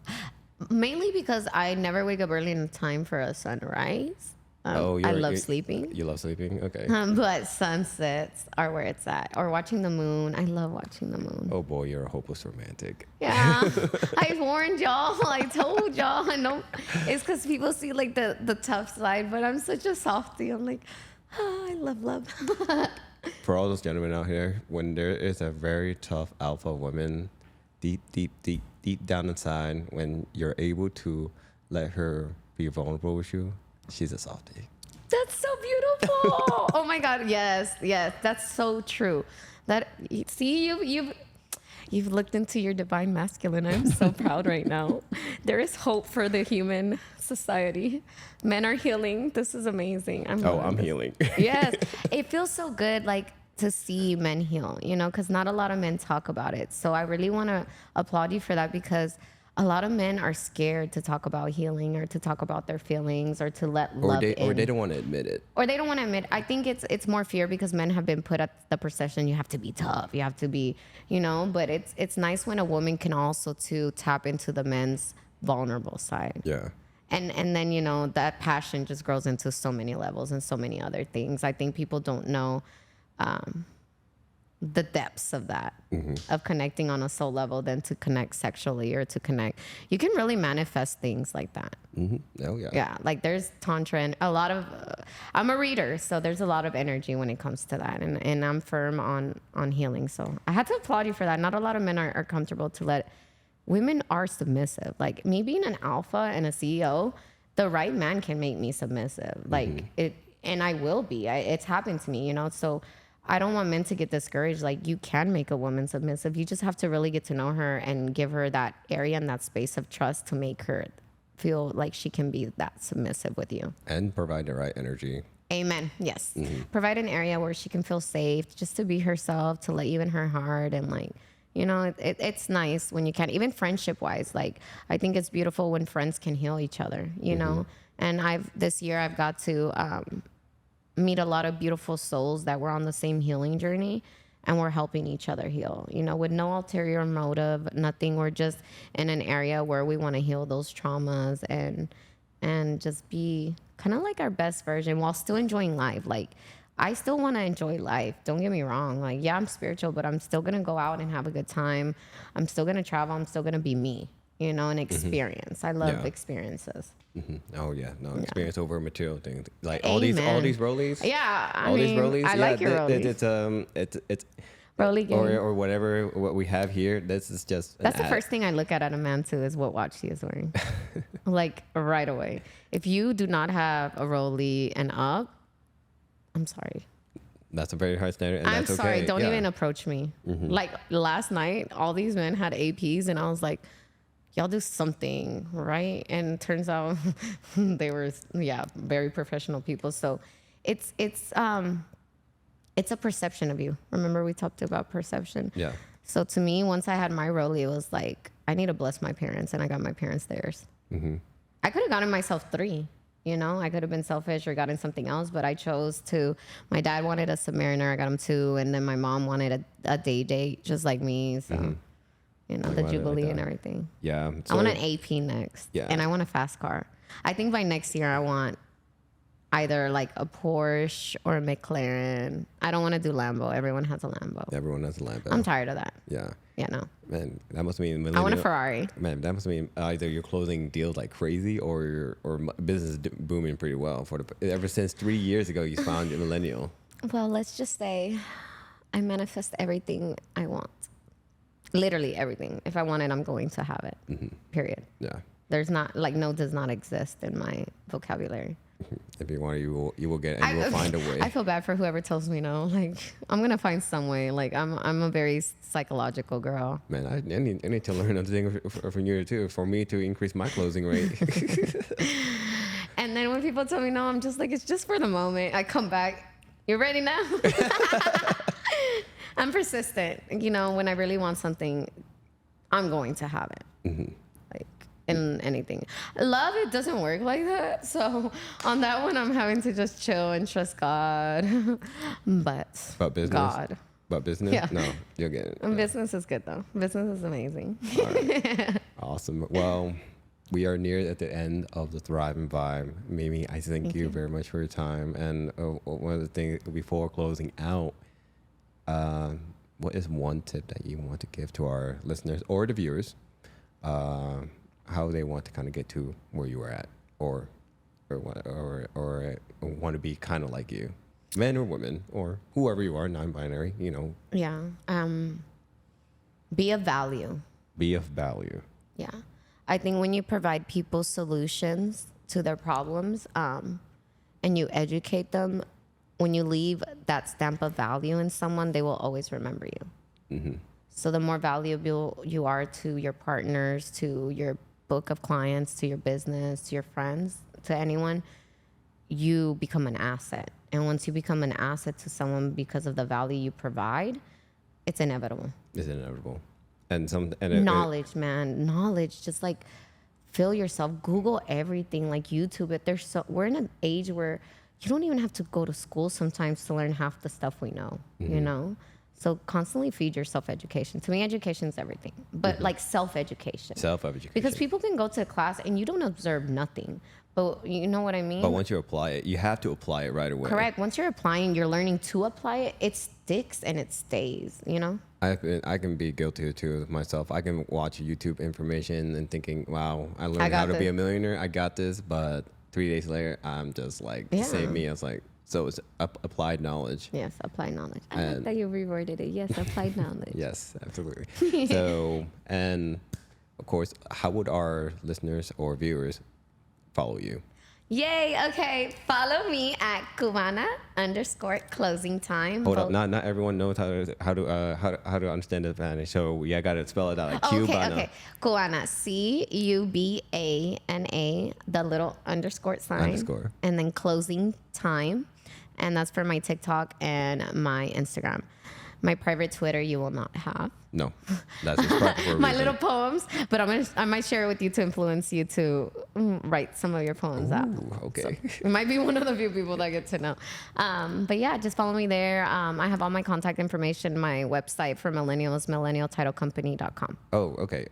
Speaker 2: mainly because I never wake up early in time for a sunrise. I love sleeping.
Speaker 1: You love sleeping? Okay.
Speaker 2: But sunsets are where it's at. Or watching the moon. I love watching the moon.
Speaker 1: Oh boy, you're a hopeless romantic.
Speaker 2: Yeah. I warned y'all. I told y'all. I know it's because people see like the tough side, but I'm such a softie. I'm like, I love.
Speaker 1: For all those gentlemen out here, when there is a very tough alpha woman, deep down inside, when you're able to let her be vulnerable with you, she's a softie.
Speaker 2: That's so beautiful. Oh my God. Yes. That's so true. You've looked into your divine masculine. I'm so proud right now. There is hope for the human society. Men are healing. This is amazing. I'm
Speaker 1: healing.
Speaker 2: Yes. It feels so good, like, to see men heal, because not a lot of men talk about it. So I really want to applaud you for that, because a lot of men are scared to talk about healing or to talk about their feelings or to let love in.
Speaker 1: Or they don't want to admit it.
Speaker 2: I think it's more fear because men have been put at the perception you have to be tough, you have to be, but it's nice when a woman can also to tap into the men's vulnerable side.
Speaker 1: Yeah.
Speaker 2: And then, that passion just grows into so many levels and so many other things. I think people don't know the depths of that, of connecting on a soul level than to connect sexually or to connect. You can really manifest things like that.
Speaker 1: Oh, yeah.
Speaker 2: Yeah, like there's Tantra and a lot of, I'm a reader, so there's a lot of energy when it comes to that. And I'm firm on healing. So I had to applaud you for that. Not a lot of men are comfortable to let, women are submissive. Like me being an alpha and a CEO, the right man can make me submissive. Like it, and I will be. It's happened to me, So I don't want men to get discouraged. Like, you can make a woman submissive. You just have to really get to know her and give her that area and that space of trust to make her feel like she can be that submissive with you.
Speaker 1: And provide the right energy.
Speaker 2: Amen. Yes. Provide an area where she can feel safe, just to be herself, to let you in her heart, and like You know, it's nice when you can, even friendship wise. Like, I think it's beautiful when friends can heal each other, you know? And this year I've got to meet a lot of beautiful souls that were on the same healing journey, and we're helping each other heal, you know, with no ulterior motive, nothing. We're just in an area where we want to heal those traumas and just be kind of like our best version while still enjoying life. Like, I still want to enjoy life. Don't get me wrong. Like, yeah, I'm spiritual, but I'm still going to go out and have a good time. I'm still going to travel. I'm still going to be me, you know, and experience. I love experiences.
Speaker 1: Oh yeah, no,
Speaker 2: Yeah.
Speaker 1: experience over material things. Like
Speaker 2: Amen.
Speaker 1: all these rollies.
Speaker 2: Yeah, I
Speaker 1: all
Speaker 2: mean,
Speaker 1: these rollies.
Speaker 2: I like your rollies.
Speaker 1: It's
Speaker 2: Rolly game.
Speaker 1: or whatever what we have here. This is just
Speaker 2: That's the first thing I look at a man too, is what watch he is wearing. Like, right away. If you do not have a Rolly and up, I'm sorry.
Speaker 1: That's a very high standard. And
Speaker 2: I'm
Speaker 1: that's
Speaker 2: sorry.
Speaker 1: Okay.
Speaker 2: Don't
Speaker 1: Yeah.
Speaker 2: even approach me. Like, last night, all these men had APs, and I was like, y'all do something, right? And it turns out they were, very professional people. So it's a perception of you. Remember we talked about perception?
Speaker 1: Yeah.
Speaker 2: So to me, once I had my Rolly, it was like, I need to bless my parents, and I got my parents theirs. I could have gotten myself 3. You know, I could have been selfish or gotten something else, but I chose to. My dad wanted a Submariner, I got him 2, and then my mom wanted a day date, just like me. So, you know, the
Speaker 1: wanted
Speaker 2: Jubilee
Speaker 1: like
Speaker 2: and
Speaker 1: that.
Speaker 2: everything.
Speaker 1: Yeah.
Speaker 2: I want an AP next,
Speaker 1: Yeah.
Speaker 2: and I want a fast car. I think by next year I want either like a Porsche or a McLaren. I don't want to do Lambo. Everyone has a Lambo.
Speaker 1: Everyone has a Lambo.
Speaker 2: I'm tired of that.
Speaker 1: Yeah.
Speaker 2: Yeah, no.
Speaker 1: Man, that must mean
Speaker 2: I want a Ferrari.
Speaker 1: Man, that must mean either you're closing deals like crazy or business is booming pretty well. Ever since 3 years ago, you found your millennial.
Speaker 2: Well, let's just say I manifest everything I want. Literally everything. If I want it, I'm going to have it. Period.
Speaker 1: Yeah.
Speaker 2: There's not, like, no does not exist in my vocabulary.
Speaker 1: If you want it, you will get it, and you will find a way.
Speaker 2: I feel bad for whoever tells me no. Like, I'm gonna find some way. Like, I'm a very psychological girl.
Speaker 1: Man, I need to learn another thing from you too, for me to increase my closing rate.
Speaker 2: And then when people tell me no, I'm just like, it's just for the moment. I come back. You ready now? I'm persistent. You know, when I really want something, I'm going to have it. Like, in anything. Love, it doesn't work like that. So on that one, I'm having to just chill and trust God. But
Speaker 1: business?
Speaker 2: God.
Speaker 1: But business?
Speaker 2: Yeah.
Speaker 1: No, you'll get it.
Speaker 2: And business is good though. Business is amazing.
Speaker 1: All right. Awesome. Well, we are near at the end of the Thrive and Vibe. Mimi, I thank you very much for your time. And one of the things before closing out, what is one tip that you want to give to our listeners or the viewers, how they want to kind of get to where you are at, or want to be kind of like you, men or women or whoever you are, non-binary, you know?
Speaker 2: Yeah. Be of value.
Speaker 1: Be of value.
Speaker 2: Yeah. I think when you provide people solutions to their problems, and you educate them, when you leave that stamp of value in someone, they will always remember you. So the more valuable you are to your partners, to your book of clients, to your business, to your friends, to anyone, you become an asset. And once you become an asset to someone because of the value you provide, it's inevitable.
Speaker 1: It's inevitable. And
Speaker 2: Knowledge, man. Knowledge. Just like fill yourself. Google everything, like YouTube it. We're in an age where you don't even have to go to school sometimes to learn half the stuff we know, you know? So constantly feed yourself education. To me, education is everything, but like self-education.
Speaker 1: Self-education.
Speaker 2: Because people can go to a class and you don't observe nothing, but you know what I mean?
Speaker 1: But once you apply it, you have to apply it right away.
Speaker 2: Correct. Once you're applying, you're learning to apply it, it sticks and it stays, you know?
Speaker 1: I can be guilty too myself. I can watch YouTube information and thinking, wow, I learned how to be a millionaire. I got this. But 3 days later, I'm just like, the same me. I was like, so it's applied knowledge.
Speaker 2: Yes, applied knowledge. I like that you reworded it. Yes, applied knowledge.
Speaker 1: Yes, absolutely. So, and of course, how would our listeners or viewers follow you?
Speaker 2: Yay. Okay. Follow me at Cubana_closing time.
Speaker 1: Hold up. Not everyone knows how to understand the Spanish. So yeah, I got to spell it out like Cubana.
Speaker 2: Okay. Cubana. Cubana, the little underscore sign.
Speaker 1: Underscore.
Speaker 2: And then closing time. And that's for my TikTok and my Instagram. My private Twitter you will not have.
Speaker 1: No, that's just private for a
Speaker 2: My
Speaker 1: reason.
Speaker 2: little poems, but I might share it with you to influence you to write some of your poems out.
Speaker 1: Ooh, okay.
Speaker 2: So it might be one of the few people that get to know. But yeah, just follow me there. I have all my contact information. My website for millennials, millennialtitlecompany.com.
Speaker 1: Oh, okay.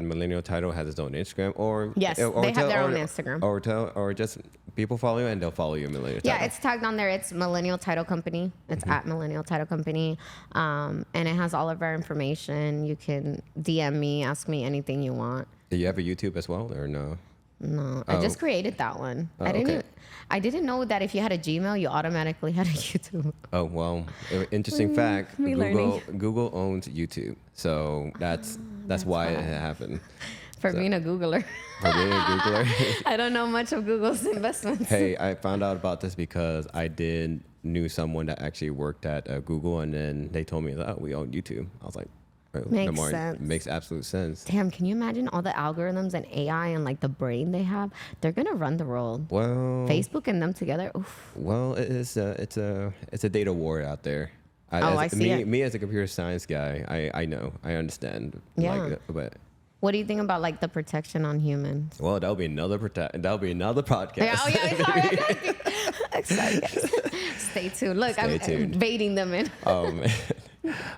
Speaker 1: Millennial Title has its own Instagram, or
Speaker 2: Yes, they have their own Instagram.
Speaker 1: or just people follow you and they'll follow you. Millennial
Speaker 2: Yeah,
Speaker 1: Title.
Speaker 2: it's tagged on there. It's Millennial Title Company. It's at Millennial Title Company. And it has all of our information. You can DM me, ask me anything you want.
Speaker 1: Do you have a YouTube as well, or no?
Speaker 2: No, I just created that one.
Speaker 1: Oh,
Speaker 2: I didn't know that if you had a Gmail, you automatically had a YouTube.
Speaker 1: Oh well, interesting fact.
Speaker 2: me learning.
Speaker 1: Google owns YouTube, so that's why it happened.
Speaker 2: For being a Googler.
Speaker 1: For being a Googler.
Speaker 2: I don't know much of Google's investments.
Speaker 1: Hey, I found out about this because I knew someone that actually worked at Google, and then they told me that, oh, we own YouTube. I was like, oh,
Speaker 2: Makes sense.
Speaker 1: Makes absolute sense.
Speaker 2: Damn, can you imagine all the algorithms and AI and like the brain they have? They're gonna run the world.
Speaker 1: Well,
Speaker 2: Facebook and them together. Oof.
Speaker 1: well, it's a data war out there.
Speaker 2: I see it.
Speaker 1: Me as a computer science guy, I know, I understand.
Speaker 2: Yeah.
Speaker 1: But
Speaker 2: What do you think about like the protection on humans?
Speaker 1: well, that'll be another podcast.
Speaker 2: Yeah, oh yeah, sorry guys. Stay tuned. Look,
Speaker 1: Stay
Speaker 2: I'm
Speaker 1: tuned.
Speaker 2: baiting them in.
Speaker 1: Oh man.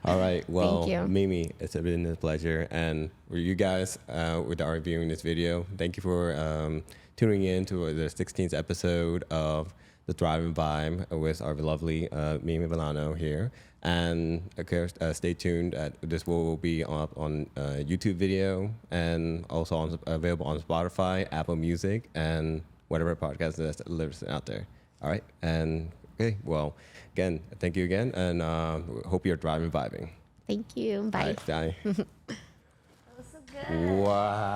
Speaker 1: All right. Well,
Speaker 2: Thank you.
Speaker 1: Mimi, it's been a pleasure. And for you guys with our viewing this video, thank you for tuning in to the 16th episode of The Thriving Vibe with our lovely Mimi Villano here. And of course, stay tuned. This will be up on YouTube video and also available on Spotify, Apple Music, and whatever podcast that's lives out there. All right. And okay, well, again, thank you again, and hope you're driving vibing.
Speaker 2: Thank you. Bye.
Speaker 1: Bye.
Speaker 2: That was so good.
Speaker 1: Wow.